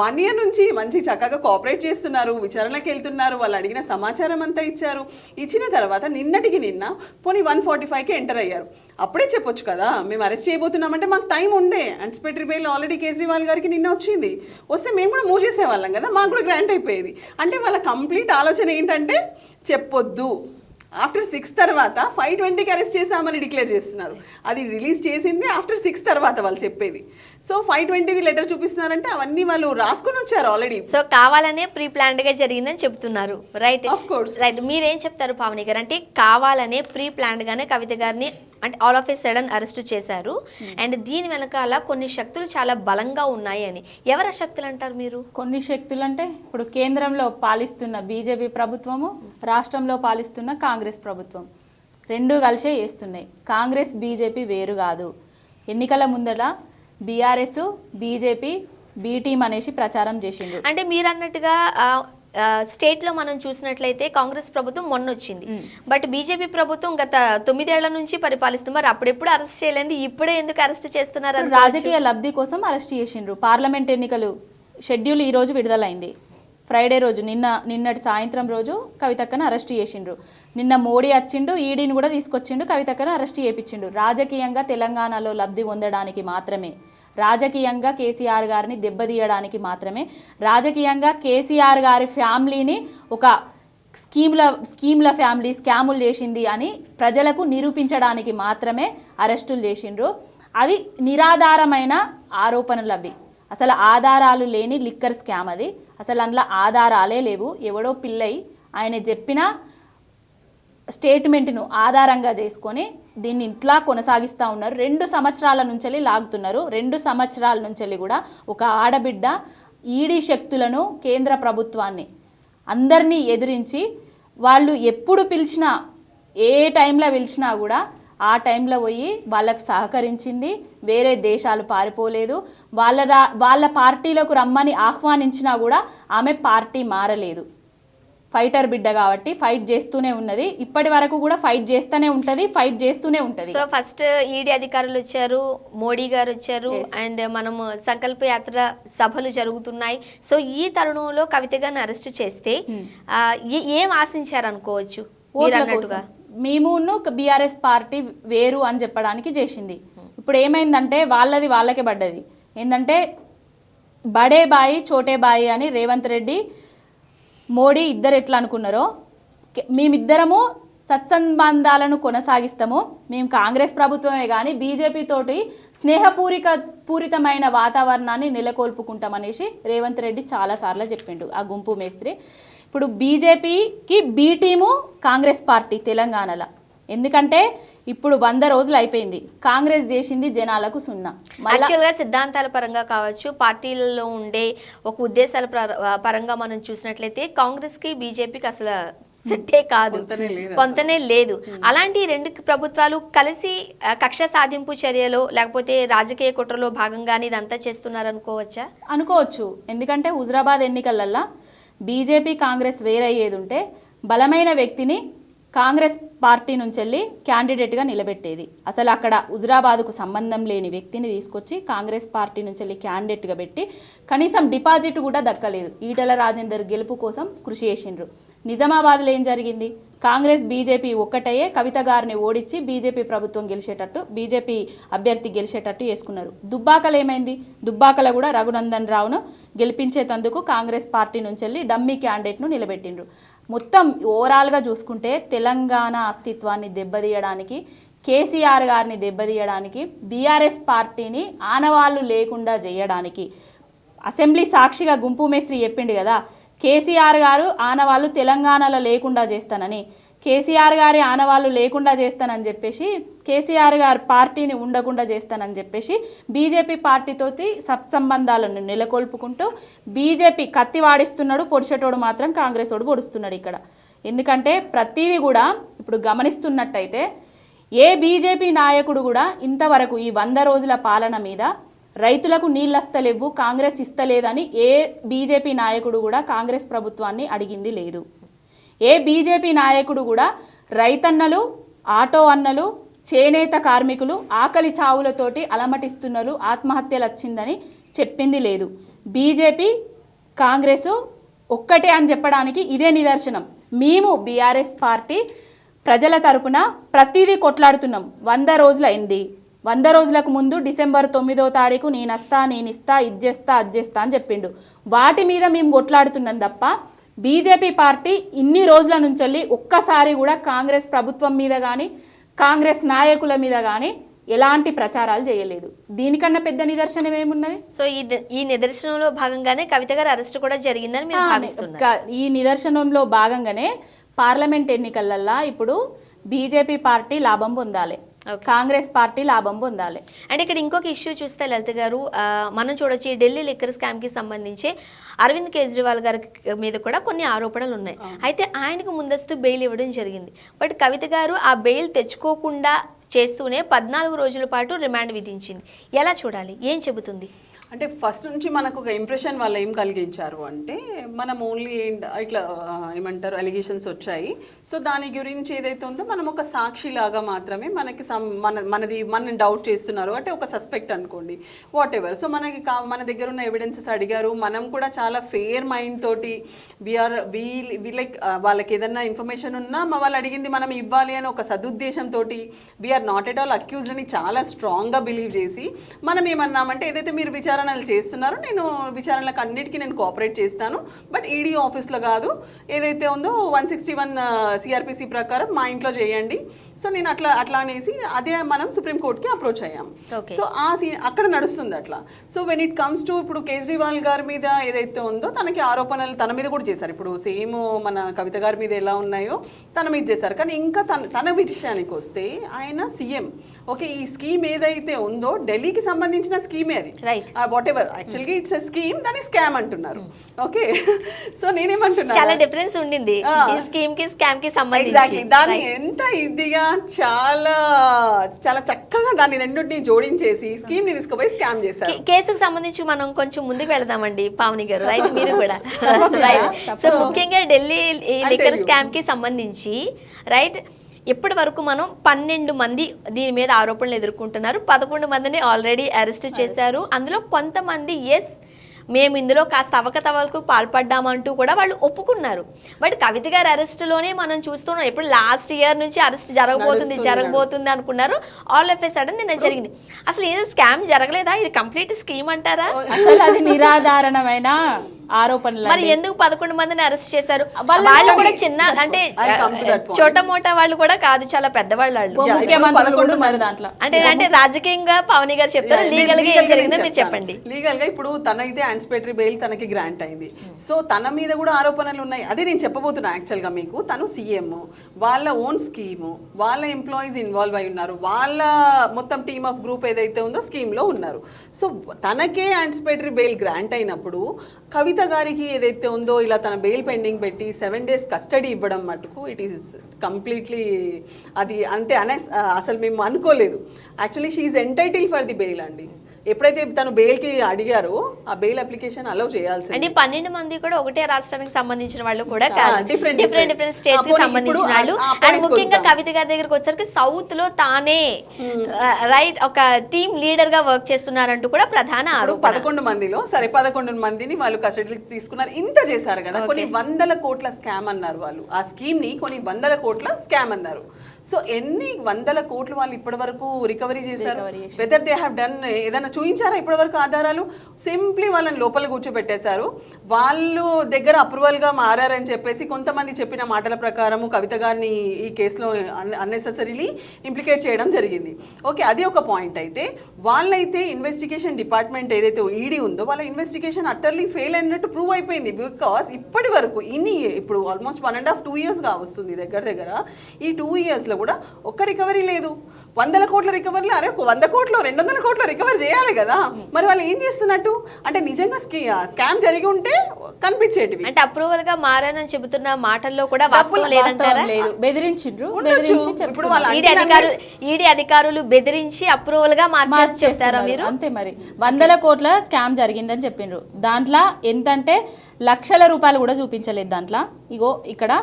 1 year నుంచి మంచి చక్కగా కోఆపరేట్ చేస్తున్నారు, విచారణకి వెళ్తున్నారు, వాళ్ళు అడిగిన సమాచారం అంతా ఇచ్చారు. ఇచ్చిన తర్వాత నిన్నటికి నిన్న పోనీ 145కి ఎంటర్ అయ్యారు. అప్పుడే చెప్పొచ్చు కదా మేము అరెస్ట్ చేయబోతున్నామంటే మాకు టైం ఉండే. యాంటిసిపేటరీ బెయిల్ ఆల్రెడీ కేజ్రీవాల్ గారికి నిన్న వచ్చింది, వస్తే మేము కూడా మూవ్ చేసేవాళ్ళం కదా, మాకు కూడా గ్రాంట్ అయిపోయేది. అంటే వాళ్ళ కంప్లీట్ ఆలోచన ఏంటంటే చెప్పొద్దు, ఆఫ్టర్ 6 తర్వాత 520కి అరెస్ట్ చేశామని డిక్లేర్ చేస్తున్నారు. అది రిలీజ్ చేసింది ఆఫ్టర్ 6 తర్వాత వాళ్ళు చెప్పేది. సో 520ది లెటర్ చూపిస్తున్నారంటే అవన్నీ వాళ్ళు రాసుకొని వచ్చారు ఆల్రెడీ. సో కావాలనే ప్రీ ప్లాన్డ్ గా జరిగిందని చెప్తున్నారు, రైట్? Of course. రైట్. మీరేం చెప్తారు పావని గారు? అంటే కావాలనే ప్రీ ప్లాన్డ్ గానే కవిత గారిని అంటే all of A sudden arrest చేశారు అండ్ దీని వెనకాల కొన్ని శక్తులు చాలా బలంగా ఉన్నాయి అని. ఎవరు ఆ శక్తులు అంటారు మీరు? కొన్ని శక్తులు అంటే ఇప్పుడు కేంద్రంలో పాలిస్తున్న బీజేపీ ప్రభుత్వము, రాష్ట్రంలో పాలిస్తున్న కాంగ్రెస్ ప్రభుత్వం రెండూ కలిసే చేస్తున్నాయి. కాంగ్రెస్ బీజేపీ వేరు కాదు. ఎన్నికల ముందర బీఆర్ఎస్ బీజేపీ బీ టీం అనేసి ప్రచారం చేసిండ్రు. అంటే మీరు అన్నట్టుగా స్టేట్ లో మనం చూసినట్లయితే కాంగ్రెస్ ప్రభుత్వం మొన్న వచ్చింది, బట్ బీజేపీ ప్రభుత్వం గత 9 ఏళ్ల నుంచి పరిపాలిస్తుంది. మరి అప్పుడెప్పుడు అరెస్ట్ చేయలేదు, ఇప్పుడే ఎందుకు అరెస్ట్ చేస్తున్నారు? రాజకీయ లబ్ధి కోసం అరెస్ట్ చేసిండ్రు. పార్లమెంట్ ఎన్నికలు షెడ్యూల్ ఈ రోజు విడుదలైంది. ఫ్రైడే రోజు నిన్నటి సాయంత్రం రోజు కవితక్కను అరెస్ట్ చేసిండ్రు. నిన్న మోడీ వచ్చిండు, ఈడీని కూడా తీసుకొచ్చిండు, కవితక్కను అరెస్ట్ చేయించిండు. రాజకీయంగా తెలంగాణలో లబ్ధి పొందడానికి మాత్రమే, రాజకీయంగా కేసీఆర్ గారిని దెబ్బతీయడానికి మాత్రమే, రాజకీయంగా కేసీఆర్ గారి ఫ్యామిలీని ఒక స్కీమ్ల ఫ్యామిలీ స్కాములు చేసింది అని ప్రజలకు నిరూపించడానికి మాత్రమే అరెస్టులు చేసిండ్రు. అది నిరాధారమైన ఆరోపణలు. అవి అసలు ఆధారాలు లేని లిక్కర్ స్కామ్. అది అసలు అందులో ఆధారాలే లేవు. ఎవడో పిల్లై ఆయన చెప్పిన స్టేట్మెంట్ను ఆధారంగా చేసుకొని దీన్ని ఇట్లా కొనసాగిస్తూ ఉన్నారు. 2 సంవత్సరాల నుంచి లాగుతున్నారు. 2 సంవత్సరాల నుంచి కూడా ఒక ఆడబిడ్డ ఈడీ శక్తులను, కేంద్ర ప్రభుత్వాన్ని అందరినీ ఎదిరించి వాళ్ళు ఎప్పుడు పిలిచినా, ఏ టైంలో పిలిచినా కూడా ఆ టైంలో పోయి వాళ్ళకు సహకరించింది. వేరే దేశాలు పారిపోలేదు. వాళ్ళ పార్టీలకు రమ్మని ఆహ్వానించినా కూడా ఆమె పార్టీ మారలేదు. ఫైటర్ బిడ్డ కాబట్టి ఫైట్ చేస్తూనే ఉన్నది. ఇప్పటి వరకు కూడా ఫైట్ చేస్తూనే ఉంటుంది. సో ఫస్ట్ ఈడీ అధికారులు వచ్చారు, మోడీ గారు వచ్చారు అండ్ మనము సంకల్ప యాత్ర సభలు జరుగుతున్నాయి. సో ఈ తరుణంలో కవిత గారిని అరెస్ట్ చేస్తే ఏం ఆశించారు అనుకోవచ్చు? మేమును బీఆర్ఎస్ పార్టీ వేరు అని చెప్పడానికి చేసింది. ఇప్పుడు ఏమైందంటే వాళ్ళకే పడ్డది. ఏంటంటే బడే బాయి చోటే బాయి అని రేవంత్ రెడ్డి మోడీ ఇద్దరు ఎట్లా అనుకున్నారో, మేమిద్దరము సత్సంబంధాలను కొనసాగిస్తాము, మేము కాంగ్రెస్ ప్రభుత్వమే కానీ బీజేపీ తోటి పూరితమైన వాతావరణాన్ని నెలకొల్పుకుంటామనేసి రేవంత్ రెడ్డి చాలాసార్లు చెప్పిండు ఆ గుంపు మేస్త్రి. ఇప్పుడు బీజేపీకి బీ టీము కాంగ్రెస్ పార్టీ తెలంగాణలో. ఎందుకంటే ఇప్పుడు 100 రోజులు అయిపోయింది. కాంగ్రెస్ చేసింది జనాలకు సున్నా. యాక్చువల్గా సిద్ధాంతాల పరంగా కావచ్చు, పార్టీలలో ఉండే ఒక ఉద్దేశాల పరంగా మనం చూసినట్లయితే కాంగ్రెస్కి బీజేపీకి అసలు సెట్టే కాదు, కొంతనే లేదు. అలాంటి 2 ప్రభుత్వాలు కలిసి కక్ష సాధింపు చర్యలో లేకపోతే రాజకీయ కుట్రలో భాగంగానే ఇదంతా చేస్తున్నారు అనుకోవచ్చా? అనుకోవచ్చు. ఎందుకంటే హుజరాబాద్ ఎన్నికలల్లో బీజేపీ కాంగ్రెస్ వేరయ్యేది ఉంటే బలమైన వ్యక్తిని కాంగ్రెస్ పార్టీ నుంచి వెళ్ళి క్యాండిడేట్గా నిలబెట్టేది. అసలు అక్కడ హుజరాబాద్కు సంబంధం లేని వ్యక్తిని తీసుకొచ్చి కాంగ్రెస్ పార్టీ నుంచి వెళ్ళి క్యాండిడేట్గా పెట్టి కనీసం డిపాజిట్ కూడా దక్కలేదు. ఈటల రాజేందర్ గెలుపు కోసం కృషి చేసిండ్రు. నిజామాబాద్లో ఏం జరిగింది? కాంగ్రెస్ బీజేపీ ఒక్కటయ్యే కవిత గారిని ఓడించి బీజేపీ ప్రభుత్వం గెలిచేటట్టు, బీజేపీ అభ్యర్థి గెలిచేటట్టు చేసుకున్నారు. దుబ్బాకలు ఏమైంది? దుబ్బాకలో కూడా రఘునందన్ రావును గెలిపించేందుకు కాంగ్రెస్ పార్టీ నుంచి వెళ్ళి డమ్మీ క్యాండిడేట్ను నిలబెట్టిండ్రు. మొత్తం ఓవరాల్గా చూసుకుంటే తెలంగాణ అస్తిత్వాన్ని దెబ్బతీయడానికి, కేసీఆర్ గారిని దెబ్బతీయడానికి, బీఆర్ఎస్ పార్టీని ఆనవాళ్ళు లేకుండా చేయడానికి, అసెంబ్లీ సాక్షిగా గుంపు మేస్త్రి చెప్పిండు కదా, కేసీఆర్ గారు ఆనవాళ్ళు తెలంగాణలో లేకుండా చేస్తానని, కేసీఆర్ గారి ఆనవాళ్ళు లేకుండా చేస్తానని చెప్పేసి, కేసీఆర్ గారి పార్టీని ఉండకుండా చేస్తానని చెప్పేసి బీజేపీ పార్టీతోటి సత్సంబంధాలను నెలకొల్పుకుంటూ బీజేపీ కత్తి వాడిస్తున్నాడు, పొడిచేటోడు మాత్రం కాంగ్రెస్ వాడు పొడుస్తున్నాడు ఇక్కడ. ఎందుకంటే ప్రతిదీ కూడా ఇప్పుడు గమనిస్తున్నట్టయితే ఏ బీజేపీ నాయకుడు కూడా ఇంతవరకు ఈ 100 రోజుల పాలన మీద రైతులకు నీళ్ళు వస్తలేవు, కాంగ్రెస్ ఇస్తలేదని ఏ బీజేపీ నాయకుడు కూడా కాంగ్రెస్ ప్రభుత్వాన్ని అడిగింది లేదు. ఏ బీజేపీ నాయకుడు కూడా రైతన్నలు, ఆటో అన్నలు, చేనేత కార్మికులు ఆకలి చావులతోటి అలమటిస్తున్నారు, ఆత్మహత్యలు వచ్చిందని చెప్పింది లేదు. బీజేపీ కాంగ్రెస్ ఒక్కటే అని చెప్పడానికి ఇదే నిదర్శనం. మేము బీఆర్ఎస్ పార్టీ ప్రజల తరపున ప్రతిదీ కొట్లాడుతున్నాం. 100 రోజులు అయింది. 100 రోజులకు ముందు డిసెంబర్ 9వ తారీఖు నేనిస్తా, ఇది చేస్తా, అది చేస్తా అని చెప్పిండు. వాటి మీద మేము కొట్లాడుతున్నాం తప్ప బీజేపీ పార్టీ ఇన్ని రోజుల నుంచి ఒక్కసారి కూడా కాంగ్రెస్ ప్రభుత్వం మీద కానీ కాంగ్రెస్ నాయకుల మీద కానీ ఎలాంటి ప్రచారాలు చేయలేదు. దీనికన్నా పెద్ద నిదర్శనం ఏమున్నది? సో ఈ నిదర్శనంలో భాగంగానే కవిత గారి అరెస్ట్ కూడా జరిగిందని మేము భావిస్తున్నాం. ఈ నిదర్శనంలో భాగంగానే పార్లమెంట్ ఎన్నికలల్లో ఇప్పుడు బీజేపీ పార్టీ లాభం పొందాలి, కాంగ్రెస్ పార్టీ లాభం పొందాలి. అంటే ఇక్కడ ఇంకొక ఇష్యూ చూస్తే లలిత గారు, మనం చూడొచ్చు ఈ ఢిల్లీ లిక్కర్ స్కామ్ కి సంబంధించి అరవింద్ కేజ్రీవాల్ గారి మీద కూడా కొన్ని ఆరోపణలు ఉన్నాయి. అయితే ఆయనకు ముందస్తు బెయిల్ ఇవ్వడం జరిగింది. బట్ కవిత గారు ఆ బెయిల్ తెచ్చుకోకుండా చేస్తూనే 14 రోజుల పాటు రిమాండ్ విధించింది. ఎలా చూడాలి, ఏం చెబుతుంది? అంటే ఫస్ట్ నుంచి మనకు ఒక ఇంప్రెషన్ వాళ్ళు ఏం కలిగించారు అంటే, మనం ఓన్లీ ఇట్లా ఏమంటారు అలిగేషన్స్ వచ్చాయి, సో దాని గురించి ఏదైతే ఉందో మనం ఒక సాక్షిలాగా మాత్రమే మనకి మన డౌట్ చేస్తున్నారు అంటే ఒక సస్పెక్ట్ అనుకోండి, వాట్ ఎవర్. సో మనకి మన దగ్గర ఉన్న ఎవిడెన్సెస్ అడిగారు, మనం కూడా చాలా ఫేర్ మైండ్ తోటి వీ లైక్ వాళ్ళకి ఏదన్నా ఇన్ఫర్మేషన్ ఉన్నా వాళ్ళు అడిగింది మనం ఇవ్వాలి అని ఒక సదుద్దేశంతో we are not at all accused అని చాలా స్ట్రాంగ్గా బిలీవ్ చేసి మనం ఏమన్నామంటే, ఏదైతే మీరు విచారణలు చేస్తున్నారో నేను విచారణలకు అన్నిటికీ నేను కోఆపరేట్ చేస్తాను, బట్ ఈడీ ఆఫీస్లో కాదు, ఏదైతే ఉందో 161 సిఆర్పిసి ప్రకారం మా ఇంట్లో చేయండి. సో నేను అట్లా అనేసి అదే మనం సుప్రీంకోర్టుకి అప్రోచ్ అయ్యాం. సో అక్కడ నడుస్తుంది అట్లా. So when it comes to ఇప్పుడు కేజ్రీవాల్ గారి మీద ఏదైతే ఉందో తనకి ఆరోపణలు తన మీద కూడా చేశారు. ఇప్పుడు సేమ్ మన కవిత గారి మీద ఎలా ఉన్నాయో తన మీద చేశారు. కానీ ఇంకా తన విషయానికి వస్తే ఆయన సీఎం, ఓకే, ఈ స్కీమ్ ఏదైతే ఉందో ఢిల్లీకి సంబంధించిన స్కీమే అది, వాట్ ఎవర్. యాక్చువల్గా ఇట్స్ ఎ స్కీమ్, దాన్ని స్కామ్ అంటున్నారు. ఓకే, సో నేనేమంటున్నా, చాలా డిఫరెన్స్ ఉండింది ఈ స్కీమ్ కి స్కామ్ కి సంబంధించి. ఎగ్జాక్ట్లీ, దాన్ని ఎంత ఇదిగా చాలా చాలా చక్కగా దాన్ని రెండింటిని జోడించేసి స్కీమ్ ని తీసుకుపోయి స్కామ్ చేశారు. కేసుకు సంబంధించి మనం కొంచెం ముందుకు వెళదామండి పావని గారు, రైట్, మీరు కూడా రైట్. సో ముఖ్యంగా ఢిల్లీ లిక్కర్ స్కామ్ కి సంబంధించి రైట్ ఇప్పటి వరకు మనం 12 మంది దీని మీద ఆరోపణలు ఎదుర్కొంటున్నారు. 11 మందిని ఆల్రెడీ అరెస్ట్ చేశారు. అందులో కొంతమంది ఎస్ మేము ఇందులో కాస్త అవకతవకలకు పాల్పడ్డామంటూ కూడా వాళ్ళు ఒప్పుకున్నారు. బట్ కవిత గారి అరెస్టులోనే మనం చూస్తున్నాం, ఎప్పుడు లాస్ట్ ఇయర్ నుంచి అరెస్ట్ జరగబోతుంది అనుకున్నారు, ఆల్ ఆఫ్ ఎ సడన్ నిన్న జరిగింది. అసలు ఏదో స్కామ్ జరగలేదా? ఇది కంప్లీట్ స్కీమ్ అంటారా? అసలు అది నిరాధారణమైన ఆరోపణలు. మరి ఎందుకు 11 మందిని అరెస్ట్ చేశారు? వాళ్ళు కూడా చిన్న అంటే చోట మోటా వాళ్ళు కూడా కాదు, చాలా పెద్దవాళ్ళు. అంటే రాజకీయంగా పవని గారు చెప్తారు, లీగల్ గా ఏం జరిగిందో మీరు చెప్పండి. లీగల్ గా ఇప్పుడు తనైతే ఆన్టిసిపేటరీ బెయిల్ తనకి గ్రాంట్ అయింది. సో తన మీద కూడా ఆరోపణలు ఉన్నాయి. అదే నేను చెప్పబోతున్నా యాక్చువల్గా మీకు. తను సీఎం, వాళ్ళ ఓన్ స్కీము, వాళ్ళ ఎంప్లాయీస్ ఇన్వాల్వ్ అయి ఉన్నారు, వాళ్ళ మొత్తం టీమ్ ఆఫ్ గ్రూప్ ఏదైతే ఉందో స్కీమ్లో ఉన్నారు. సో తనకే ఆన్టిసిపేటరీ బెయిల్ గ్రాంట్ అయినప్పుడు కవిత గారికి ఏదైతే ఉందో ఇలా తన బెయిల్ పెండింగ్ పెట్టి 7 days కస్టడీ ఇవ్వడం మటుకు ఇట్ ఈస్ కంప్లీట్లీ అది అంటే అసలు మేము అనుకోలేదు. Actually she is entitle for the bail అండి. ఎప్పుడైతే తను బెయిల్కి అడిగారో ఆ బెయిల్ అప్లికేషన్ అలౌ చేయాల్సి. అంటే 12 మంది కూడా ఒకటే రాష్ట్రానికి సంబంధించిన వాళ్ళు కూడా కాదు, డిఫరెంట్ స్టేట్స్ కి సంబంధించిన వాళ్ళు. అండ్ ముఖ్యంగా కవిత గారి దగ్గరకు వచ్చేసరికి సౌత్ లో తానే రైట్ ఒక టీమ్ లీడర్ గా వర్క్ చేస్తున్నారంటూ కూడా ప్రధాన ఆరోపణ. 11 మందిలో సరే 11 మందిని వాళ్ళు కస్టడీకి తీసుకున్నారు. ఇంత చేశారు కదా, కొన్ని 100 కోట్ల స్కామ్ అన్నారు వాళ్ళు. ఆ స్కీమ్ ని కొన్ని 100 కోట్ల స్కామ్ అన్నారు. సో ఎన్ని 100 కోట్లు వాళ్ళు ఇప్పటి వరకు రికవరీ చేశారు? వెదర్ దే హ్యావ్ డన్ ఏదైనా చూపించారా ఇప్పటి వరకు ఆధారాలు? సింప్లీ వాళ్ళని లోపల కూర్చోబెట్టేశారు. వాళ్ళు దగ్గర అప్రూవల్గా మారారని చెప్పేసి కొంతమంది చెప్పిన మాటల ప్రకారము కవిత గారిని ఈ కేసులో అన్నెసెసరీలీ ఇంప్లికేట్ చేయడం జరిగింది. ఓకే, అది ఒక పాయింట్. అయితే వాళ్ళైతే ఇన్వెస్టిగేషన్ డిపార్ట్మెంట్ ఏదైతే ఈడీ ఉందో వాళ్ళ ఇన్వెస్టిగేషన్ అట్టర్లీ ఫెయిల్ అయినట్టు ప్రూవ్ అయిపోయింది. బికాస్ ఇప్పటి వరకు ఇప్పుడు ఆల్మోస్ట్ 1.5 2 years వస్తుంది దగ్గర ఈ 2 yearsలో కూడా ఒక్క రికవరీ లేదు. 100 కోట్ల రికవరీలు, అరే 100 కోట్లు 200 కోట్లు రికవర్ చేయాలి కదా. మరి వాళ్ళు ఏం చేస్తున్నట్టు అంటే నిజంగా స్కామ్ జరిగి ఉంటే కనిపించేటివి. అంటే అప్రూవల్ గా మారానని చెబుతున్న మాటల్లో కూడా వాస్తవం లేదంటారా? లేదు, బెదిరించిండ్రు. ఇప్పుడు వాళ్ళ ఈడీ అధికారులు బెదిరించి అప్రూవల్ గా మార్చేసి చెప్తారా మీరు? అంతే మరి. 100 కోట్ల స్కామ్ జరిగిందని చెప్పిండ్రు. దాంట్లో ఎంతంటే లక్షల రూపాయలు కూడా చూపించలేదు దాంట్లో. ఇగో ఇక్కడ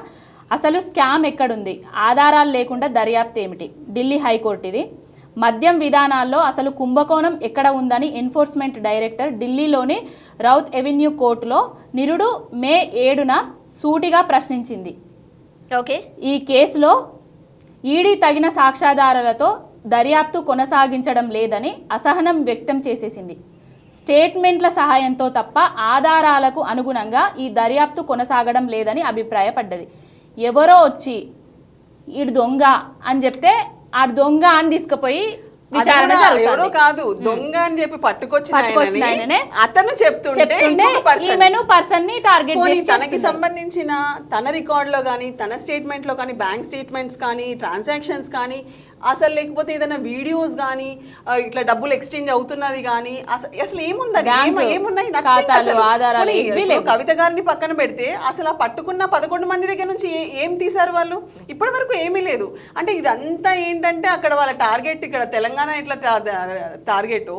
అసలు స్కామ్ ఎక్కడుంది, ఆధారాలు లేకుండా దర్యాప్తు ఏమిటి? ఢిల్లీ హైకోర్టు ఇది. మద్యం విధానాల్లో అసలు కుంభకోణం ఎక్కడ ఉందని ఎన్ఫోర్స్మెంట్ డైరెక్టర్ ఢిల్లీలోని రౌత్ ఎవెన్యూ కోర్టులో నిరుడు మే 7న సూటిగా ప్రశ్నించింది. ఓకే, ఈ కేసులో ఈడీ తగిన సాక్ష్యాధారాలతో దర్యాప్తు కొనసాగించడం లేదని అసహనం వ్యక్తం చేసేసింది. స్టేట్మెంట్ల సహాయంతో తప్ప ఆధారాలకు అనుగుణంగా ఈ దర్యాప్తు కొనసాగడం లేదని అభిప్రాయపడ్డది. ఎవరో వచ్చి ఈడు దొంగ అని చెప్తే ఆ దొంగ అని తీసుకుపోయి విచారణ అది కూడా ఎవరో జరుగుతుంది. కాదు, దొంగ అని చెప్పి పట్టుకొచ్చిన పట్టుకొచ్చిన ఆయననే ఆయననే అతను చెప్తుంటే ఇంకొక person. ఈమెను పర్సన్ ని టార్గెట్ పోనీ చేసి తనకి చేస్తున్నారు. సంబంధించిన తన రికార్డులో కానీ తన స్టేట్మెంట్లో కానీ బ్యాంక్ స్టేట్మెంట్స్ కానీ ట్రాన్సాక్షన్స్ కానీ అసలు లేకపోతే ఏదైనా వీడియోస్ కానీ ఇట్లా డబ్బులు ఎక్స్చేంజ్ అవుతున్నది కానీ అసలు ఏముందని బ్యాంకు ఏమున్నాయి Nothing ఖాతాలు, అసలు. ఆధారాలు పోనీ ఏవీ ఇప్పుడు లేవు. కవిత గారిని పక్కన పెడితే అసలు ఆ పట్టుకున్న 11 మంది దగ్గర నుంచి ఏం తీశారు వాళ్ళు? ఇప్పటి వరకు ఏమీ లేదు. అంటే ఇదంతా ఏంటంటే అక్కడ వాళ్ళ టార్గెట్, ఇక్కడ తెలంగాణ ఇట్లా టార్గెట్,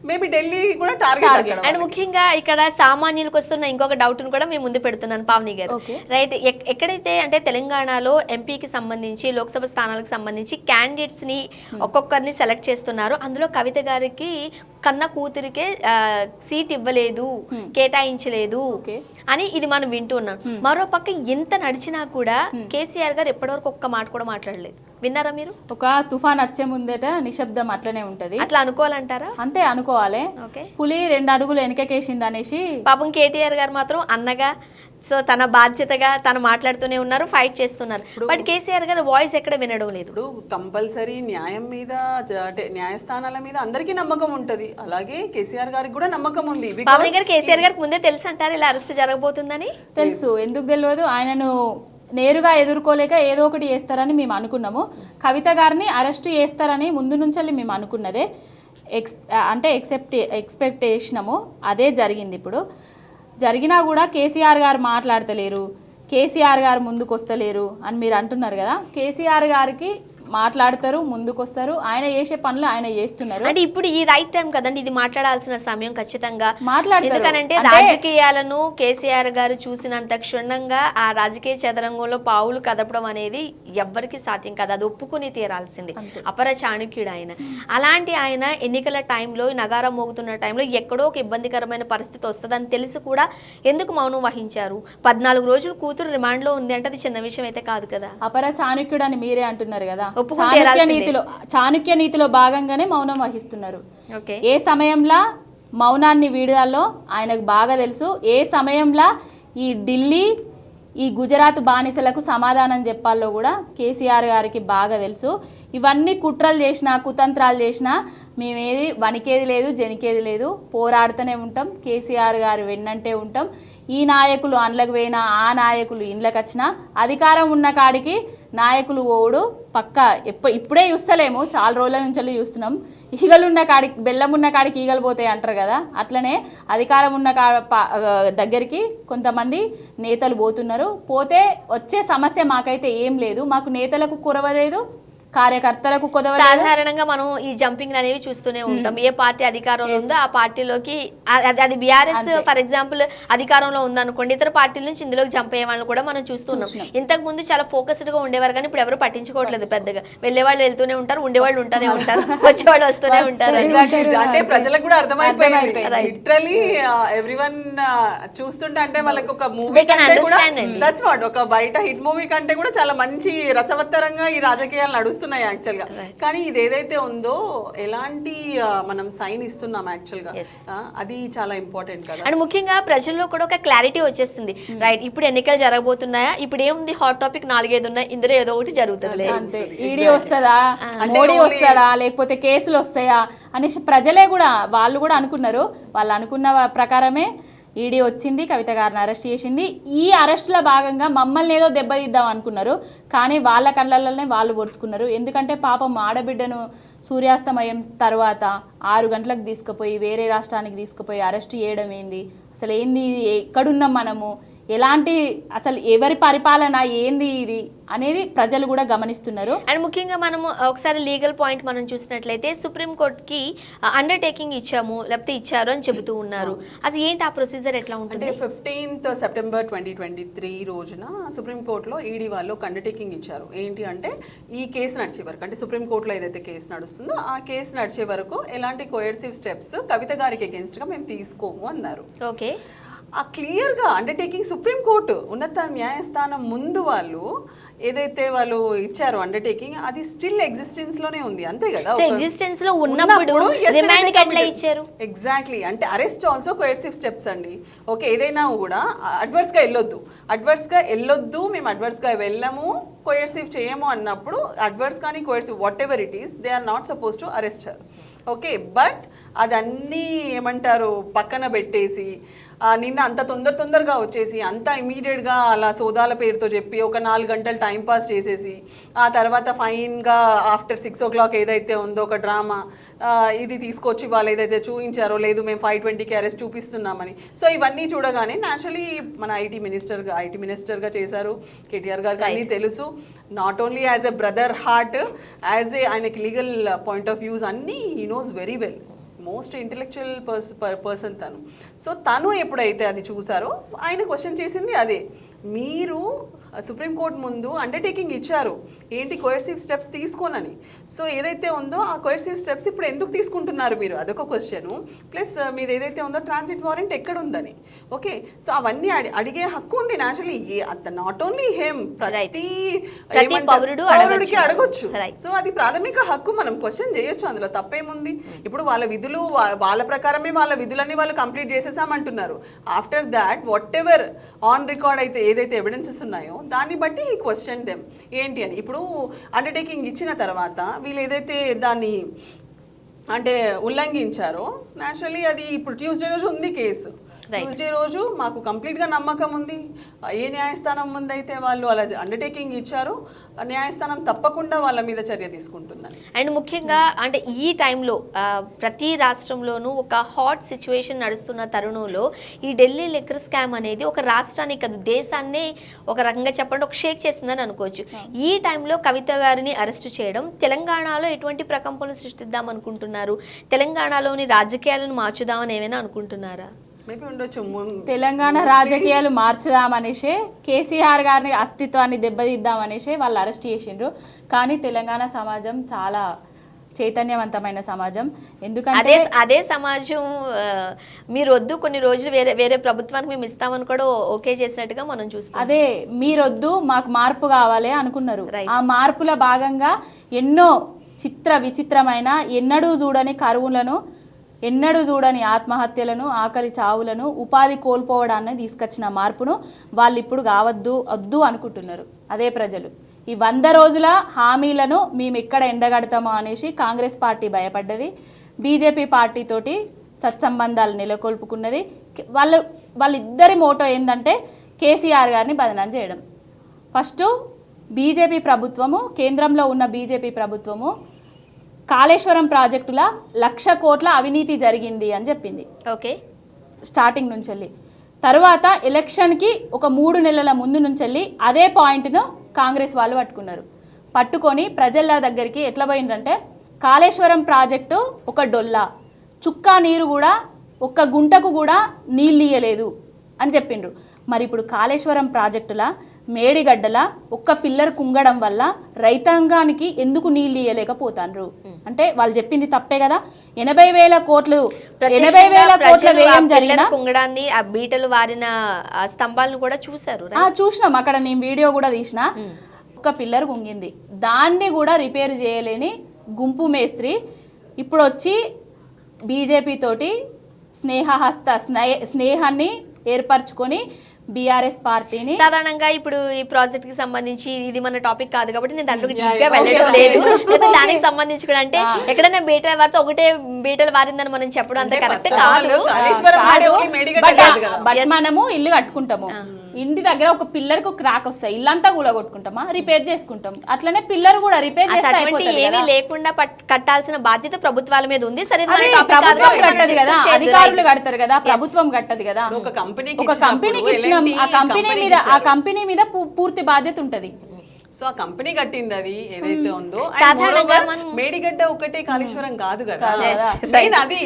మేబీ ఢిల్లీ కూడా టార్గెట్. అండ్ ముఖ్యంగా ఇక్కడ సామాన్యులకు వస్తున్న ఇంకొక డౌట్ కూడా మేము ముందు పెడుతున్నాను పావని గారు. Okay. రైట్, ఎక్కడైతే అంటే తెలంగాణలో ఎంపీకి సంబంధించి లోక్సభ స్థానాలకు సంబంధించి క్యాండిడేట్స్ ని ఒక్కొక్కరిని సెలెక్ట్ చేస్తున్నారు. అందులో కవిత గారికి కన్న కూతురికే సీట్ ఇవ్వలేదు, కేటాయించలేదు Okay. అని ఇది మనం వింటున్నాం. మరో పక్క ఎంత నడిచినా కూడా కేసీఆర్ గారు ఎప్పటివరకు ఒక్క మాట కూడా మాట్లాడలేదు. విన్నారా మీరు? ఒక తుఫాన్ వచ్చే ముందట నిశ్శబ్దం అట్లనే ఉంటది. అట్లా అనుకోవాలంటారా? అంతే అనుకోవాలి. ఓకే, పులి 2 అడుగులు వెనకకేసింది అనేసి పాపం కేటీఆర్ గారు మాత్రం అన్నగా సో తన బాధ్యతగా తను మాట్లాడుతూనే ఉన్నారు, ఫైట్ చేస్తున్నారు. బట్ కేసీఆర్ గారు వాయిస్ ఎక్కడ వినడం లేదు. ఇప్పుడు కంపల్సరీ న్యాయం మీద అంటే న్యాయస్థానాల మీద అందరికీ నమ్మకం ఉంటది. అలాగే కేసీఆర్ గారికి కూడా నమ్మకం ఉంది. పవన్ గారు కేసీఆర్ గారికి ముందే తెలుసు అంటారు ఇలా అరెస్ట్ జరగబోతుందని? తెలుసు. ఎందుకు తెలియదు? ఆయనను నేరుగా ఎదుర్కోలేక ఏదో ఒకటి చేస్తారని మేము అనుకున్నాము. కవిత గారిని అరెస్ట్ చేస్తారని ముందు నుంచి మేము అనుకున్నదే, ఎక్స్పెక్ట్ చేసినాము. అదే జరిగింది. ఇప్పుడు జరిగినా కూడా కేసీఆర్ గారు మాట్లాడతలేరు, కేసీఆర్ గారు ముందుకు వస్తలేరు అని మీరు అంటున్నారు కదా. కేసీఆర్ గారికి మాట్లాడతారు, ముందుకు వస్తారు, ఆయన చేసే పనులు ఆయన చేస్తున్నారు. అంటే ఇప్పుడు ఈ రైట్ టైం కదండి, ఇది మాట్లాడాల్సిన సమయం ఖచ్చితంగా మాట్లాడతారు. ఎందుకనంటే రాజకీయాలను కేసీఆర్ గారు చూసినంత క్షుణ్ణంగా ఆ రాజకీయ చదరంగంలో పావులు కదపడం అనేది ఎవ్వరికి సాధ్యం కాదు, అది ఒప్పుకుని తీరాల్సింది. అపర చాణుక్యుడు ఆయన. అలాంటి ఆయన ఎన్నికల టైంలో నగారం మోగుతున్న టైంలో ఎక్కడో ఒక ఇబ్బందికరమైన పరిస్థితి వస్తుందని తెలిసి కూడా ఎందుకు మౌనం వహించారు? 14 రోజులు కూతురు రిమాండ్ లో ఉంది అంటే అది చిన్న విషయం అయితే కాదు కదా. అపర చాణుక్యుడు అని మీరే అంటున్నారు కదా. ఒప్పుకుని తీరాల్సిందే. చాణుక్య నీతిలో భాగంగానే మౌనం వహిస్తున్నారు. ఓకే, ఏ సమయంలో మౌనాన్ని వీడాలో ఆయనకు బాగా తెలుసు. ఏ సమయంలో ఈ ఢిల్లీ, ఈ గుజరాత్ బానిసలకు సమాధానం చెప్పాలో కూడా కేసీఆర్ గారికి బాగా తెలుసు. ఇవన్నీ కుట్రలు చేసినా, కుతంత్రాలు చేసినా మేమేది వణికేది లేదు, జనికేది లేదు. పోరాడుతూనే ఉంటాం, కేసీఆర్ గారు వెన్నంటే ఉంటాం. ఈ నాయకులు అండ్లకు పోయినా, ఆ నాయకులు ఇండ్లకు వచ్చినా, అధికారం ఉన్న కాడికి నాయకులు ఓడు పక్క ఇప్పుడే చూస్తలేము, చాలా రోజుల నుంచి చూస్తున్నాం. ఈగలున్న కాడికి, బెల్లం ఉన్న కాడికి ఈగలు పోతాయి అంటారు కదా. అట్లనే అధికారం ఉన్న దగ్గరికి కొంతమంది నేతలు పోతున్నారు. పోతే వచ్చే సమస్య మాకైతే ఏం లేదు, మాకు నేతలకు కురవలేదు, కార్యకర్తలకు కుదవలేదు. సాధారణంగా మనం ఈ జంపింగ్ అనేవి చూస్తూనే ఉంటాం. ఏ పార్టీ అధికారంలో ఉందో ఆ పార్టీలోకి అది బీఆర్ఎస్ ఫర్ ఎగ్జాంపుల్ అధికారంలో ఉందనుకోండి, ఇతర పార్టీల నుంచి ఇందులోకి జంప్ అయ్యే వాళ్ళని కూడా మనం చూస్తున్నాం. ఇంతకు ముందు చాలా ఫోకస్డ్ గా ఉండేవారు కానీ ఇప్పుడు ఎవరు పట్టించుకోవట్లేదు పెద్దగా. వెళ్లే వాళ్ళు వెళ్తూనే ఉంటారు, ఉండేవాళ్ళు ఉంటూనే ఉంటారు, వచ్చేవాళ్ళు వస్తూనే ఉంటారు. అంటే ప్రజలకు కూడా అర్థమైపోయింది. లిటరలీ ఎవ్రీవన్ చూస్తుంటే అంటే వాళ్ళకి ఒక మూవీ కంటే కూడా దట్స్ వాట్, ఒక బయట హిట్ మూవీ కంటే కూడా చాలా మంచి రసవత్తరంగా ఈ రాజకీయాలు నడుస్తున్నాయి యాక్చువల్ గా. కానీ ఇది ఏదైతే ఉందో ఎలాంటి మనం సైన్ ఇస్తున్నాం యాక్చువల్ గా, అది చాలా ఇంపార్టెంట్ కదా. అండ్ ముఖ్యంగా ప్రజల్లో కూడా ఒక క్లారిటీ వచ్చేస్తుంది. రైట్, ఇప్పుడు ఎన్నికలు జరగబోతున్నాయా, ఇప్పుడు ఏముంది హాట్ టాపిక్ 4-5 ఉన్నాయి, ఇందులో ఏదో ఒకటి జరుగుతుంది. అంతే, ఈడీ వస్తుందా, మోడీ వస్తాడా, లేకపోతే కేసులు వస్తాయా అనేసి ప్రజలే కూడా వాళ్ళు కూడా అనుకున్నారు. వాళ్ళు అనుకున్న ప్రకారమే ఈడీ వచ్చింది, కవిత గారిని అరెస్ట్ చేసింది. ఈ అరెస్టులో భాగంగా మమ్మల్ని ఏదో దెబ్బతీద్దాం అనుకున్నారు, కానీ వాళ్ళ కళ్ళల్లోనే వాళ్ళు పొడుచుకున్నారు. ఎందుకంటే పాపం ఆడబిడ్డను సూర్యాస్తమయం తర్వాత 6 గంటలకు తీసుకుపోయి వేరే రాష్ట్రానికి తీసుకుపోయి అరెస్ట్ చేయడం ఏంది, అసలు ఏంది, ఎక్కడున్నాం మనము, ఎలాంటి, అసలు ఎవరి పరిపాలన ఏంది ఇది అనేది ప్రజలు కూడా గమనిస్తున్నారు. అండ్ ముఖ్యంగా మనము ఒకసారి లీగల్ పాయింట్ మనం చూసినట్లయితే సుప్రీంకోర్టుకి అండర్టేకింగ్ ఇచ్చాము లేకపోతే ఇచ్చారు అని చెబుతూ ఉన్నారు. అసలు ఏంటి ఆ ప్రొసీజర్ ఎట్లా ఉంటుంది? అంటే 15th సెప్టెంబర్ 2023 రోజున సుప్రీంకోర్టులో ఈడీ వాళ్ళు అండర్టేకింగ్ ఇచ్చారు. ఏంటి అంటే ఈ కేసు నడిచే వరకు, అంటే సుప్రీంకోర్టులో ఏదైతే కేసు నడుస్తుందో ఆ కేసు నడిచే వరకు ఎలాంటి కోయర్సివ్ స్టెప్స్ కవిత గారికి అగేన్స్ట్గా మేము తీసుకోము అన్నారు. ఓకే, ఆ క్లియర్గా అండర్టేకింగ్ సుప్రీంకోర్టు ఉన్నత న్యాయస్థానం ముందు వాళ్ళు ఏదైతే వాళ్ళు ఇచ్చారో అండర్టేకింగ్ అది స్టిల్ ఎగ్జిస్టెన్స్ లోనే ఉంది, అంతే కదా. సో ఎగ్జిస్టెన్స్ లో ఉన్నప్పుడు రిమాండ్ కి ఎట్లా ఇచ్చారు? ఎగ్జాక్ట్లీ, అంటే అరెస్ట్ ఆల్సో కోయర్సివ్ స్టెప్స్ అండి. ఓకే, ఏదైనా కూడా అడ్వర్స్గా వెళ్ళొద్దు, మేము అడ్వర్స్గా వెళ్ళము, కోయర్సివ్ చేయము అన్నప్పుడు అడ్వర్స్ కానీ coercive whatever it is they are not suppose to arrest her. Okay, but అదన్నీ ఏమంటారు పక్కన పెట్టేసి నిన్న అంత తొందరగా వచ్చేసి అంత ఇమీడియట్గా అలా సోదాల పేరుతో చెప్పి ఒక 4 గంటలు టైంపాస్ చేసేసి ఆ తర్వాత ఫైన్గా ఆఫ్టర్ 6 o'clock ఏదైతే ఉందో ఒక డ్రామా ఇది తీసుకొచ్చి వాళ్ళు ఏదైతే చూపించారో లేదు మేము 520కి అరెస్ట్ చూపిస్తున్నామని. సో ఇవన్నీ చూడగానే న్యాచురలీ మన ఐటీ మినిస్టర్గా చేశారు కేటీఆర్ గారికి అన్నీ తెలుసు. Not only as a brother heart, as a ఆయనకి లీగల్ పాయింట్ ఆఫ్ వ్యూస్ అన్నీ he knows very well. Most intellectual person తను. సో తను ఎప్పుడైతే అది చూసారో ఆయన క్వశ్చన్ చేసింది అదే, మీరు సుప్రీంకోర్టు ముందు అండర్టేకింగ్ ఇచ్చారు ఏంటి కోయర్సివ్ స్టెప్స్ తీసుకోనని. సో ఏదైతే ఉందో ఆ కోయర్సివ్ స్టెప్స్ ఇప్పుడు ఎందుకు తీసుకుంటున్నారు మీరు, అదొక క్వశ్చను. ప్లస్ మీరు ఏదైతే ఉందో ట్రాన్సిట్ వారెంట్ ఎక్కడుందని. ఓకే, సో అవన్నీ అడిగే హక్కు ఉంది న్యాచురలీ, నాట్ ఓన్లీ హేమ్, ప్రతి పౌరుడికి అడగొచ్చు. సో అది ప్రాథమిక హక్కు, మనం క్వశ్చన్ చేయొచ్చు, అందులో తప్పేముంది. ఇప్పుడు వాళ్ళ విధులు వాళ్ళ ప్రకారమే వాళ్ళ విధులన్నీ వాళ్ళు కంప్లీట్ చేసేసామంటున్నారు. After that whatever on record అయితే ఏదైతే ఎవిడెన్సెస్ ఉన్నాయో దాన్ని బట్టి ఈ క్వశ్చన్ దెమ్ ఏంటి అని. ఇప్పుడు అండర్టేకింగ్ ఇచ్చిన తర్వాత వీళ్ళు ఏదైతే దాన్ని అంటే ఉల్లంఘించారో న్యాచురలీ అది ఇప్పుడు ట్యూస్డే రోజు ఉంది కేసు. ట్యూస్డే రోజు మాకు కంప్లీట్గా నమ్మకం ఉంది ఏ న్యాయస్థానం ముందైతే వాళ్ళు అలా అండర్టేకింగ్ ఇచ్చారో న్యాయస్థానం తప్పకుండా వాళ్ళ మీద చర్య తీసుకుంటుందని. అండ్ ముఖ్యంగా అంటే ఈ టైంలో ప్రతి రాష్ట్రంలోనూ ఒక హాట్ సిచ్యువేషన్ నడుస్తున్న తరుణంలో ఈ ఢిల్లీ లిక్కర్ స్కామ్ అనేది ఒక రాష్ట్రాన్ని కాదు దేశాన్నే ఒక రకంగా చెప్పండి ఒక షేక్ చేసిందని అనుకోవచ్చు. ఈ టైంలో కవిత గారిని అరెస్ట్ చేయడం తెలంగాణలో ఎటువంటి ప్రకంపనలు సృష్టిద్దాం అనుకుంటున్నారు? తెలంగాణలోని రాజకీయాలను మార్చుదామని ఏమైనా అనుకుంటున్నారా? తెలంగాణ రాజకీయాలు మార్చుదామనేసే కేసీఆర్ గారిని అస్తిత్వాన్ని దెబ్బతీద్దామనేసే వాళ్ళు అరెస్ట్ చేసిండ్రు. కానీ తెలంగాణ సమాజం చాలా చైతన్యవంతమైన సమాజం. ఎందుకంటే అదే సమాజం మీరు వద్దు కొన్ని రోజులు వేరే ప్రభుత్వానికి మేము ఇస్తామని కూడా ఓకే చేసినట్టుగా మనం చూస్తాం. అదే మీరొద్దు మాకు మార్పు కావాలి అనుకున్నారు. ఆ మార్పుల భాగంగా ఎన్నో విచిత్రమైన ఎన్నడూ చూడని కరువులను, ఎన్నడూ చూడని ఆత్మహత్యలను, ఆకలి చావులను, ఉపాధి కోల్పోవడాన్ని తీసుకొచ్చిన మార్పును వాళ్ళు ఇప్పుడు వద్దు అనుకుంటున్నారు. అదే ప్రజలు ఈ 100 రోజుల హామీలను మేము ఎక్కడ ఎండగడతామో అనేసి కాంగ్రెస్ పార్టీ భయపడ్డది. బీజేపీ పార్టీతోటి సత్సంబంధాలు నెలకొల్పుకున్నది. వాళ్ళిద్దరి మోటో ఏంటంటే కేసీఆర్ గారిని బదనాం చేయడం. ఫస్ట్ బీజేపీ ప్రభుత్వము, కేంద్రంలో ఉన్న బీజేపీ ప్రభుత్వము కాళేశ్వరం ప్రాజెక్టుల 1,00,000 కోట్ల అవినీతి జరిగింది అని చెప్పింది. ఓకే, స్టార్టింగ్ నుంచి వెళ్ళి తర్వాత ఎలక్షన్కి ఒక 3 నెలల ముందు నుంచి వెళ్ళి అదే పాయింట్ను కాంగ్రెస్ వాళ్ళు పట్టుకొని ప్రజల దగ్గరికి ఎట్లా పోయిందంటే కాళేశ్వరం ప్రాజెక్టు ఒక డొల్లా, చుక్కా నీరు కూడా ఒక్క గుంటకు కూడా నీళ్ళు ఇయ్యలేదు అని చెప్పిండ్రు. మరి ఇప్పుడు కాళేశ్వరం ప్రాజెక్టుల మేడిగడ్డల ఒక్క పిల్లర్ కుంగడం వల్ల రైతాంగానికి ఎందుకు నీళ్ళు ఇయ్యలేకపోతాండ్రు అంటే వాళ్ళు చెప్పింది తప్పే కదా. 80,000 కోట్ల వ్యయం జరిగిన కుంగడాన్ని ఆ బీటలు వారిన స్తంభాలను కూడా చూసినాం. అక్కడ నేను వీడియో కూడా తీసిన. ఒక్క పిల్లర్ కుంగింది, దాన్ని కూడా రిపేర్ చేయలేని గుంపు మేస్త్రి ఇప్పుడు వచ్చి బీజేపీ తోటి స్నేహాన్ని ఏర్పరచుకొని బీఆర్ఎస్ పార్టీని సాధారణంగా ఇప్పుడు ఈ ప్రాజెక్ట్ కి సంబంధించి ఇది మన టాపిక్ కాదు కాబట్టి నేను దాంట్లోకి డీప్గా వెళ్ళడం లేదు. లేదా దానికి సంబంధించి కూడా అంటే ఎక్కడైనా బీటల వారితో ఒకటే బీటలు వారిందని మనం చెప్పడం అంత కరెక్ట్ కాదు. బట్ మనము ఇల్లు కట్టుకుంటాము, ఇంటి దగ్గర ఒక పిల్లర్ కు క్రాక్ వస్తాయి, ఇల్లంతా కూలగొట్టుకుంటామా, రిపేర్ చేసుకుంటాం. అట్లనే పిల్లర్ కూడా రిపేర్ ఏమీ లేకుండా కట్టాల్సిన బాధ్యత ప్రభుత్వాల మీద ఉంది. సరే, ప్రభుత్వం కట్టదు కదా, అధికారులు కడతారు కదా, ప్రభుత్వం కట్టదు కదా. ఒక కంపెనీకి ఇచ్చినాం, ఆ కంపెనీ మీద పూర్తి బాధ్యత ఉంటది. సో ఆ కంపెనీ కట్టింది అది ఏదైతే ఉందో సాధారణంగా మేడిగడ్డ ఒకటే కాళేశ్వరం కాదు కదా. Yes, Main అది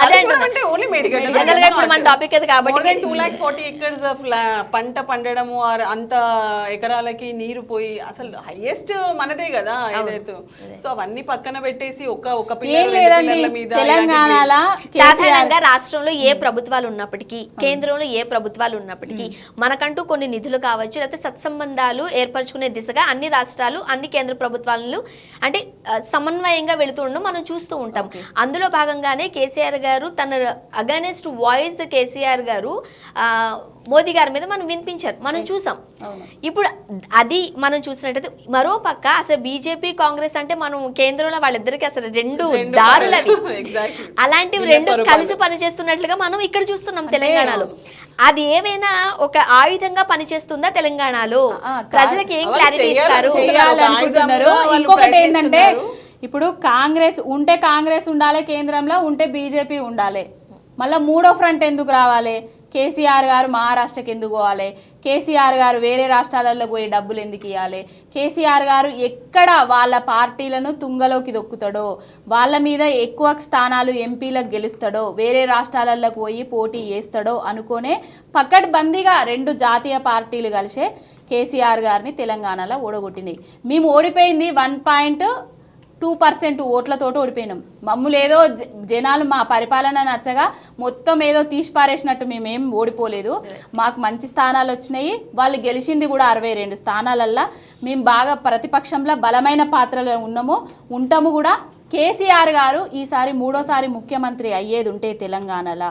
కాళేశ్వరం అంటే ఓన్లీ మేడిగడ్డ. జనరల్ గా ఇప్పుడు మన టాపిక్ అది కాబట్టి More than 240 acres of పంట పండడము అంత ఎకరాలకి నీరు పోయి అసలు హైయెస్ట్ మనదే కదా ఏదైతే. సో అవన్నీ పక్కన పెట్టేసి ఒక పిల్లల మీద తెలంగాణలో సాధారణంగా రాష్ట్రంలో ఏ ప్రభుత్వాలు ఉన్నప్పటికీ కేంద్రంలో ఏ ప్రభుత్వాలు ఉన్నప్పటికీ మనకంటూ కొన్ని నిధులు కావచ్చు, లేకపోతే సత్సంబంధాలు ఏర్పరచుకునే దిశగా అన్ని రాష్ట్రాలు అన్ని కేంద్ర ప్రభుత్వాలను అంటే సమన్వయంగా వెళుతూ ఉండడం మనం చూస్తూ ఉంటాం. అందులో భాగంగానే కేసీఆర్ గారు తన అగైనెస్ట్ వాయిస్ కేసీఆర్ గారు మోదీ గారి మీద మనం వినిపించారు, మనం చూసాం. ఇప్పుడు అది మనం చూసినట్టయితే మరో పక్క అసలు బీజేపీ కాంగ్రెస్ అంటే మనం కేంద్రంలో వాళ్ళిద్దరికి అసలు రెండు దారులు అవి. అలాంటివి రెండు కలిసి పనిచేస్తున్నట్లుగా మనం ఇక్కడ చూస్తున్నాం తెలంగాణలో. అది ఏమైనా ఒక ఆయుధంగా పనిచేస్తుందా తెలంగాణలో? ప్రజలకు ఏం క్లారిటీ ఇస్తారు? చేయాలనుకుంటున్నారు. ఇంకొకటి ఏంటంటే ఇప్పుడు కాంగ్రెస్ ఉండాలి కేంద్రంలో, ఉంటే బీజేపీ ఉండాలి. మళ్ళీ మూడో ఫ్రంట్ ఎందుకు రావాలి? కేసీఆర్ గారు మహారాష్ట్రకి ఎందుకు పోవాలి? కేసీఆర్ గారు వేరే రాష్ట్రాలలో పోయి డబ్బులు ఎందుకు ఇవ్వాలి? కేసీఆర్ గారు ఎక్కడ వాళ్ళ పార్టీలను తుంగలోకి దొక్కుతాడో, వాళ్ళ మీద ఎక్కువ స్థానాలు ఎంపీలకు గెలుస్తాడో, వేరే రాష్ట్రాలకు పోయి పోటీ చేస్తాడో అనుకునే పకడ్బందీగా రెండు జాతీయ పార్టీలు కలిసే కేసీఆర్ గారిని తెలంగాణలో ఓడగొట్టినాయి. మేము ఓడిపోయింది 1.2% ఓట్లతోటి ఓడిపోయినాం. మమ్మల్ని ఏదో జనాలు మా పరిపాలన నచ్చగా మొత్తం ఏదో తీసిపారేసినట్టు మేమేం ఓడిపోలేదు. మాకు మంచి స్థానాలు వచ్చినాయి. వాళ్ళు గెలిచింది కూడా 62 స్థానాలల్లో. మేము బాగా ప్రతిపక్షంలో బలమైన పాత్రలో ఉంటాము కూడా. కేసీఆర్ గారు ఈసారి మూడోసారి ముఖ్యమంత్రి అయ్యేది ఉంటే తెలంగాణలో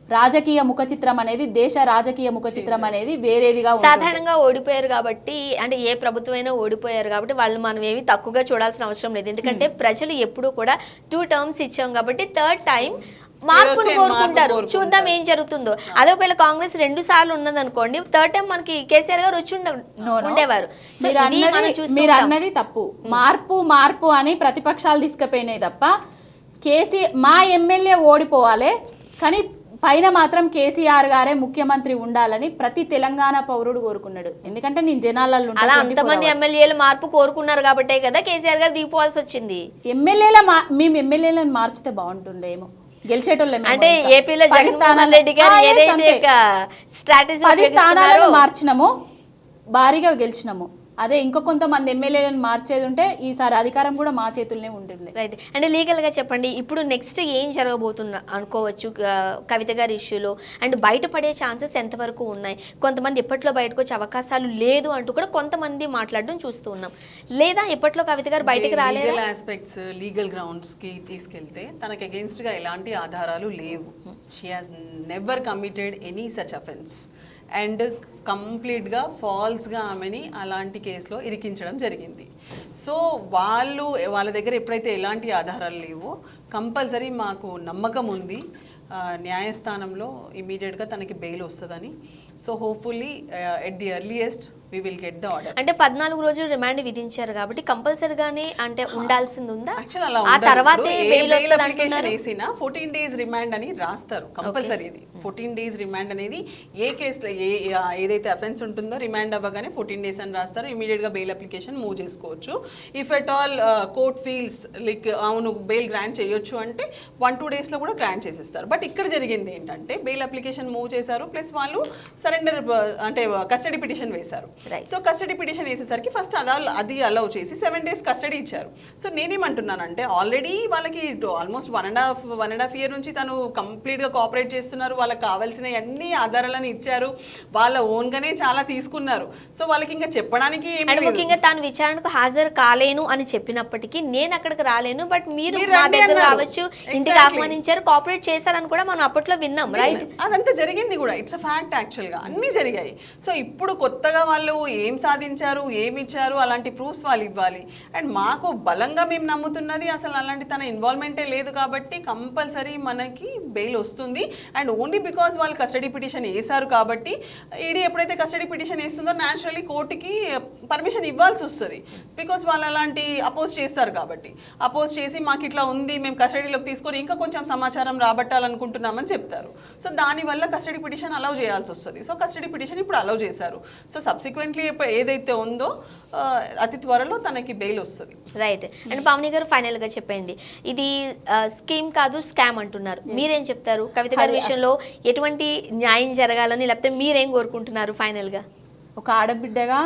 రాజకీయ ముఖ చిత్రం అనేది, దేశ రాజకీయ ముఖ చిత్రం అనేది వేరేదిగా ఉంటుంది. సాధారణంగా ఓడిపోయారు కాబట్టి, అంటే ఏ ప్రభుత్వమైనా ఓడిపోయారు కాబట్టి వాళ్ళు మనం ఏమి తక్కువగా చూడాల్సిన అవసరం లేదు. ఎందుకంటే ప్రజలు ఎప్పుడూ కూడా 2 టర్మ్స్ ఇచ్చాం కాబట్టి థర్డ్ టైం మార్పును కోరుకుంటారు. చూద్దాం ఏం జరుగుతుందో. అదే ఒకవేళ కాంగ్రెస్ 2 సార్లు ఉన్నదనుకోండి, థర్డ్ టైం మనకి కేసీఆర్ గారు వచ్చి ఉండేవారు. మీరు అన్నది తప్పు. మార్పు అని ప్రతిపక్షాలు తీసుకుపోయినాయి తప్ప మా ఎమ్మెల్యే ఓడిపోవాలి కానీ పైన మాత్రం కేసీఆర్ గారే ముఖ్యమంత్రి ఉండాలని ప్రతి తెలంగాణ పౌరుడు కోరుకున్నాడు. ఎందుకంటే నేను జనాలలో అలా అంతమంది ఎమ్మెల్యేలు మార్పు కోరుకున్నారు కాబట్టే కదా కేసీఆర్ గారు దిగిపోవాల్సి వచ్చింది. మేము ఎమ్మెల్యేలను మార్చితే బాగుంటుండేమో. గెలిచేటోళ్ళం అంటే ఏపీలో జగన్మోహన్ రెడ్డి గారు ఏదైతే స్ట్రాటజీ 10 స్థానాలను మార్చినామో భారీగా గెలిచినాము. అదే ఇంకో కొంతమంది ఎమ్మెల్యేలను మార్చేది ఉంటే ఈసారి అధికారం కూడా మా చేతుల్లోనే ఉంటుంది. రైట్. అంటే లీగల్గా చెప్పండి, ఇప్పుడు నెక్స్ట్ ఏం జరగబోతున్నా అనుకోవచ్చు కవిత గారి ఇష్యూలో? అండ్ బయటపడే ఛాన్సెస్ ఎంతవరకు ఉన్నాయి? కొంతమంది ఎప్పట్లో బయటకు వచ్చే అవకాశాలు లేదు అంటూ కూడా కొంతమంది మాట్లాడడం చూస్తూ ఉన్నాం. లేదా ఎప్పట్లో కవిత గారు బయటకు రాలేదు? లీగల్ ఆస్పెక్ట్స్, లీగల్ గ్రౌండ్స్కి తీసుకెళ్తే తనకు అగెయిన్స్ట్గా ఎలాంటి ఆధారాలు లేవు. She has never committed any such offence and కంప్లీట్గా ఫాల్స్గా ఆమెని అలాంటి కేసులో ఇరికించడం జరిగింది. సో వాళ్ళ దగ్గర ఎప్పుడైతే ఎలాంటి ఆధారాలు లేవో కంపల్సరీ మాకు నమ్మకం ఉంది న్యాయస్థానంలో ఇమీడియట్గా తనకి బెయిల్ వస్తుందని. So hopefully at the earliest we will get the order. అంటే 14 రోజులు రిమాండ్ విధించారు కాబట్టి కంపల్సరీగానే అంటే ఉండాల్సింది ఉందా? యాక్చువల్ అలా ఆ తర్వాత బెయిల్ అప్లికేషన్ వేసినా 14 days రిమాండ్ అని రాస్తారు కంపల్సరీ. ఇది 14 days రిమాండ్ అనేది ఏ కేసులో ఏదైతే అఫెన్స్ ఉంటుందో రిమాండ్ అవ్వగానే 14 days అని రాస్తారు. ఇమీడియట్గా బెయిల్ అప్లికేషన్ మూవ్ చేసుకోవచ్చు. If at all court feels like అవును బెయిల్ గ్రాంట్ చేయొచ్చు అంటే 1-2 daysలో కూడా గ్రాంట్ చేసేస్తారు. బట్ ఇక్కడ జరిగింది ఏంటంటే బెయిల్ అప్లికేషన్ మూవ్ చేశారు, ప్లస్ వాళ్ళు సరెండర్ అంటే కస్టడీ పిటిషన్ వేశారు. సో కస్టడీ పిటిషన్ వేసేసరికి ఫస్ట్ అది అలౌ చేసి 7 days కస్టడీ ఇచ్చారు. సో నేనేమంటున్నానంటే ఆల్రెడీ వాళ్ళకి ఆల్మోస్ట్ 1.5 year నుంచి తను కంప్లీట్గా కోఆపరేట్ చేస్తున్నారు. వాళ్ళకి కావాల్సిన అన్ని ఆధారాలను ఇచ్చారు, వాళ్ళ ఓన్గానే చాలా తీసుకున్నారు. సో వాళ్ళకి ఇంకా చెప్పడానికి ముఖ్యంగా తాను విచారణకు హాజరు కాలేను అని చెప్పినప్పటికీ నేను అక్కడికి రాలేను, బట్ మీరు మా దగ్గర రావచ్చు, ఇంటికి ఆహ్వానించారు, కోఆపరేట్ చేశారని కూడా మనం అప్పట్లో విన్నాం. రైట్, అదంతా జరిగింది కూడా. It's a fact. యాక్చువల్గా అన్నీ జరిగాయి. సో ఇప్పుడు కొత్తగా వాళ్ళు ఏం సాధించారు, ఏమి ఇచ్చారు, అలాంటి ప్రూఫ్స్ వాళ్ళు ఇవ్వాలి. అండ్ మాకు బలంగా మేము నమ్ముతున్నది అసలు అలాంటి తన ఇన్వాల్వ్మెంటే లేదు కాబట్టి కంపల్సరీ మనకి బెయిల్ వస్తుంది. అండ్ ఓన్లీ బికాజ్ వాళ్ళు కస్టడీ పిటిషన్ వేశారు కాబట్టి ఈడీ ఎప్పుడైతే కస్టడీ పిటిషన్ వేస్తుందో న్యాచురల్లీ కోర్టుకి పర్మిషన్ ఇవ్వాల్సి వస్తుంది. బికాజ్ వాళ్ళు అలాంటి అపోజ్ చేస్తారు కాబట్టి. అపోజ్ చేసి మాకు ఇట్లా ఉంది, మేము కస్టడీలోకి తీసుకొని ఇంకా కొంచెం సమాచారం రాబట్టాలనుకుంటున్నాం అనుకుంటున్నామని చెప్తారు. సో దానివల్ల కస్టడీ పిటిషన్ అలౌ చేయాల్సి వస్తుంది. సో కస్టడీ పిటిషన్ ఇప్పుడు అలౌ చేశారు. సో సబ్సిక్వెంట్లీ ఏదైతే ఉందో అతి త్వరలో తనకి బెయిల్ వస్తుంది. రైట్. అండ్ పావని గారు ఫైనల్ గా చెప్పండి, ఇది స్కీమ్ కాదు స్కామ్ అంటున్నారు, మీరేం చెప్తారు? కవిత గారి విషయంలో ఎటువంటి న్యాయం జరగాలని, లేకపోతే మీరేం కోరుకుంటున్నారు ఫైనల్ గా? ఒక ఆడబిడ్డగా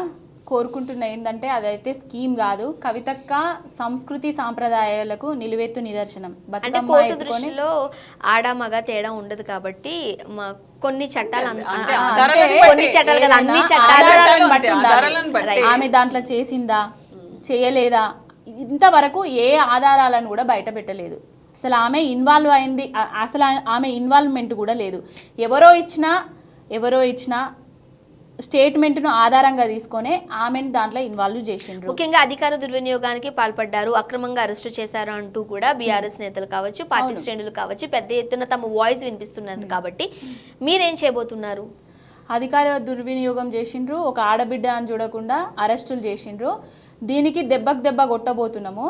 కోరుకుంటున్న ఏంటంటే అదైతే స్కీమ్ కాదు, కవితక్క సంస్కృతి సాంప్రదాయాలకు నిలువెత్తు నిదర్శనం. అంటే బతుకమ్మ కోర్టు ఎత్తుకొని దృష్టిలో ఆడ మగ తేడా ఉండదు కాబట్టి కొన్ని చట్టాలు ఆధారాలను చట్టాలు కదా, అన్ని ఏదైనా చట్టాలు ఆధారాలను బట్టి ఉండాలి. ఆధారాలను బట్టి. ఆమె దాంట్లో చేసిందా చేయలేదా ఇంతవరకు ఏ ఆధారాలను కూడా బయట పెట్టలేదు. అసలు ఆమె ఇన్వాల్వ్ అయింది, అసలు ఆమె ఇన్వాల్వ్మెంట్ కూడా లేదు. ఎవరో ఇచ్చిన స్టేట్మెంట్ను ఆధారంగా తీసుకొని ఆమెను దాంట్లో ఇన్వాల్వ్ చేసిండ్రు. ముఖ్యంగా అధికార దుర్వినియోగానికి పాల్పడ్డారు, అక్రమంగా అరెస్టు చేశారు అంటూ కూడా బీఆర్ఎస్ నేతలు కావచ్చు, పార్టీ శ్రేణులు కావచ్చు పెద్ద ఎత్తున తమ వాయిస్ వినిపిస్తున్నది. కాబట్టి మీరేం చేయబోతున్నారు? అధికార దుర్వినియోగం చేసిండ్రు, ఒక ఆడబిడ్డ అని చూడకుండా అరెస్టులు చేసిండ్రు. దీనికి దెబ్బకు కొట్టబోతున్నాము.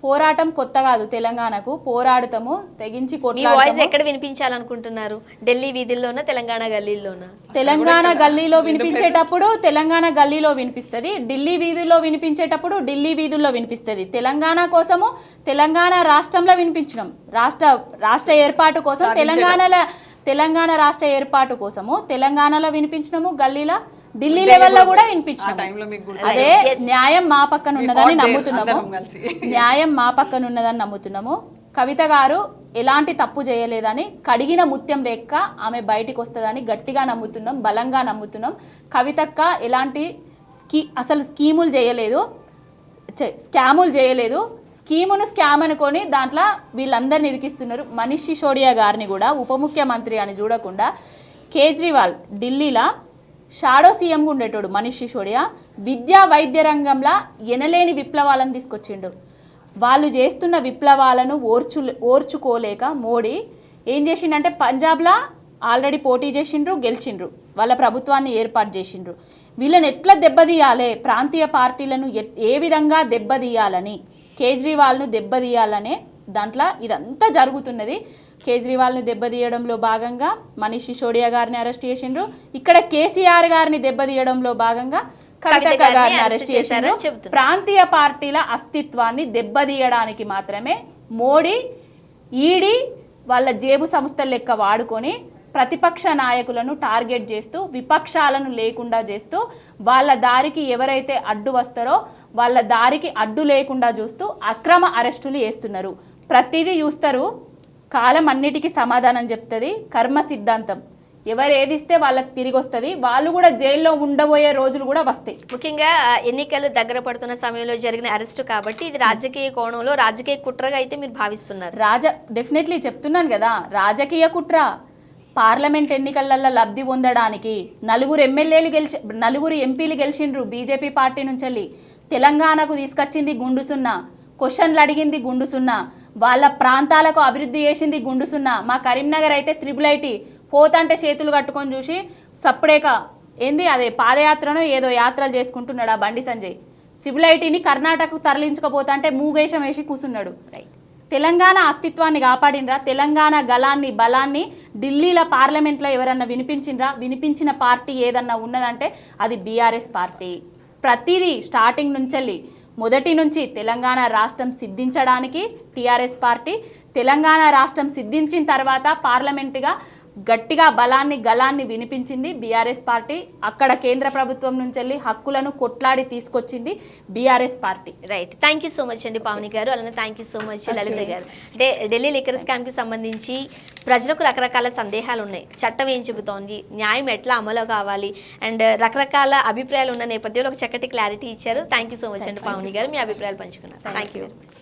పోరాటం కొత్త కాదు, తెలంగాణకు పోరాడుతాము, తెగించి మీ వాయిస్ కొట్లాడతాము. ఎక్కడ వినిపించాలనుకుంటున్నారు? ఢిల్లీ వీధుల్లోనా, తెలంగాణ గల్లీల్లోనా? తెలంగాణ గల్లీలో వినిపించేటప్పుడు తెలంగాణ గల్లీలో వినిపిస్తుంది, ఢిల్లీ వీధుల్లో వినిపించేటప్పుడు ఢిల్లీ వీధుల్లో వినిపిస్తుంది. తెలంగాణ కోసము తెలంగాణ రాష్ట్రంలో వినిపించడం, రాష్ట్ర ఏర్పాటు కోసం తెలంగాణ రాష్ట్ర ఏర్పాటు కోసము తెలంగాణలో వినిపించడము, గల్లీలో ఢిల్లీ లెవెల్లో కూడా వినిపించినాము. అదే న్యాయం మా పక్కన ఉన్నదని నమ్ముతున్నాము. కవిత గారు ఎలాంటి తప్పు చేయలేదని, కడిగిన ముత్యం లెక్క ఆమె బయటికి వస్తుందని గట్టిగా నమ్ముతున్నాం, బలంగా నమ్ముతున్నాం. కవితక్క ఎలాంటి అసలు స్కాములు చేయలేదు. స్కీమును స్కామ్ అనుకొని దాంట్లో వీళ్ళందరిని ఇరికిస్తున్నారు. మనీష్ సిసోడియా గారిని కూడా ఉప ముఖ్యమంత్రి అని చూడకుండా కేజ్రీవాల్ ఢిల్లీలో షాడో సీఎంగా ఉండేటోడు మనీష్ సిసోడియా విద్యా వైద్య రంగంలో ఎనలేని విప్లవాలను తీసుకొచ్చిండు. వాళ్ళు చేస్తున్న విప్లవాలను ఓర్చుకోలేక మోడీ ఏం చేసిండంటే పంజాబ్లో ఆల్రెడీ పోటీ చేసిండ్రు, గెలిచిండ్రు, వాళ్ళ ప్రభుత్వాన్ని ఏర్పాటు చేసిండ్రు. వీళ్ళని ఎట్లా దెబ్బతీయాలి, ప్రాంతీయ పార్టీలను ఏ విధంగా దెబ్బతీయాలని, కేజ్రీవాల్ను దెబ్బతీయాలనే దాంట్లో ఇదంతా జరుగుతున్నది. కేజ్రీవాల్ను దెబ్బతీయడంలో భాగంగా మనీష్ సిసోడియా గారిని అరెస్ట్ చేసిండ్రు. ఇక్కడ కేసీఆర్ గారిని దెబ్బతీయడంలో భాగంగా కవిత గారిని అరెస్ట్ చేసిండ్రు. ప్రాంతీయ పార్టీల అస్తిత్వాన్ని దెబ్బతీయడానికి మాత్రమే మోడీ ఈడీ వాళ్ళ జేబు సంస్థల లెక్క వాడుకొని ప్రతిపక్ష నాయకులను టార్గెట్ చేస్తూ, విపక్షాలను లేకుండా చేస్తూ, వాళ్ళ దారికి ఎవరైతే అడ్డు వస్తారో వాళ్ళ దారికి అడ్డు లేకుండా చూస్తూ అక్రమ అరెస్టులు చేస్తున్నారు. ప్రతిదీ చూస్తారు, కాలం అన్నిటికీ సమాధానం చెప్తుంది. కర్మ సిద్ధాంతం, ఎవరు ఏదిస్తే వాళ్ళకి తిరిగి వస్తుంది. వాళ్ళు కూడా జైల్లో ఉండబోయే రోజులు కూడా వస్తాయి. ముఖ్యంగా ఎన్నికలు దగ్గర పడుతున్న సమయంలో జరిగిన అరెస్టు కాబట్టి ఇది రాజకీయ కోణంలో రాజకీయ కుట్రగా అయితే మీరు భావిస్తున్నారు? డెఫినెట్లీ చెప్తున్నాను కదా, రాజకీయ కుట్ర. పార్లమెంట్ ఎన్నికలలో లబ్ధి పొందడానికి నలుగురు ఎంపీలు గెలిచిండ్రు బీజేపీ పార్టీ నుంచి వెళ్ళి. తెలంగాణకు తీసుకొచ్చింది గుండు సున్నా, క్వశ్చన్లు అడిగింది గుండు సున్నా, వాళ్ళ ప్రాంతాలకు అభివృద్ధి చేసింది గుండు సున్నా. మా కరీంనగర్ అయితే IIIT పోతంటే చేతులు కట్టుకొని చూసి సప్పుడేక ఏంది అదే పాదయాత్రను ఏదో యాత్రలు చేసుకుంటున్నాడు ఆ బండి సంజయ్. IIITని కర్ణాటకకు తరలించకపోతే మూగేశం వేసి కూర్చున్నాడు. తెలంగాణ అస్తిత్వాన్ని కాపాడినరా? తెలంగాణ గలాన్ని బలాన్ని ఢిల్లీలో పార్లమెంట్లో ఎవరన్నా వినిపించిండ్రా? వినిపించిన పార్టీ ఏదన్నా ఉన్నదంటే అది బీఆర్ఎస్ పార్టీ. ప్రతిదీ స్టార్టింగ్ నుంచి మొదటి నుంచి తెలంగాణ రాష్ట్రం సిద్ధించడానికి టీఆర్ఎస్ పార్టీ, తెలంగాణ రాష్ట్రం సిద్ధించిన తర్వాత పార్లమెంటుగా గట్టిగా బలాన్ని గలాన్ని వినిపించింది బీఆర్ఎస్ పార్టీ. అక్కడ కేంద్ర ప్రభుత్వం నుంచి వెళ్ళి హక్కులను కొట్లాడి తీసుకొచ్చింది BRS party. Right. Thank you so much అండి పావని గారు, అలానే థ్యాంక్ యూ సో మచ్ లలిత గారు. ఢిల్లీ లిక్కర్ స్కామ్కి సంబంధించి ప్రజలకు రకరకాల సందేహాలు ఉన్నాయి. చట్టం ఏం చెబుతోంది, న్యాయం ఎట్లా అమలు కావాలి, అండ్ రకరకాల అభిప్రాయాలు ఉన్న నేపథ్యంలో ఒక చక్కటి క్లారిటీ ఇచ్చారు. థ్యాంక్ యూ సో మచ్ అండి పావని గారు, మీ అభిప్రాయాలు పంచుకున్నారు. Thank you very much.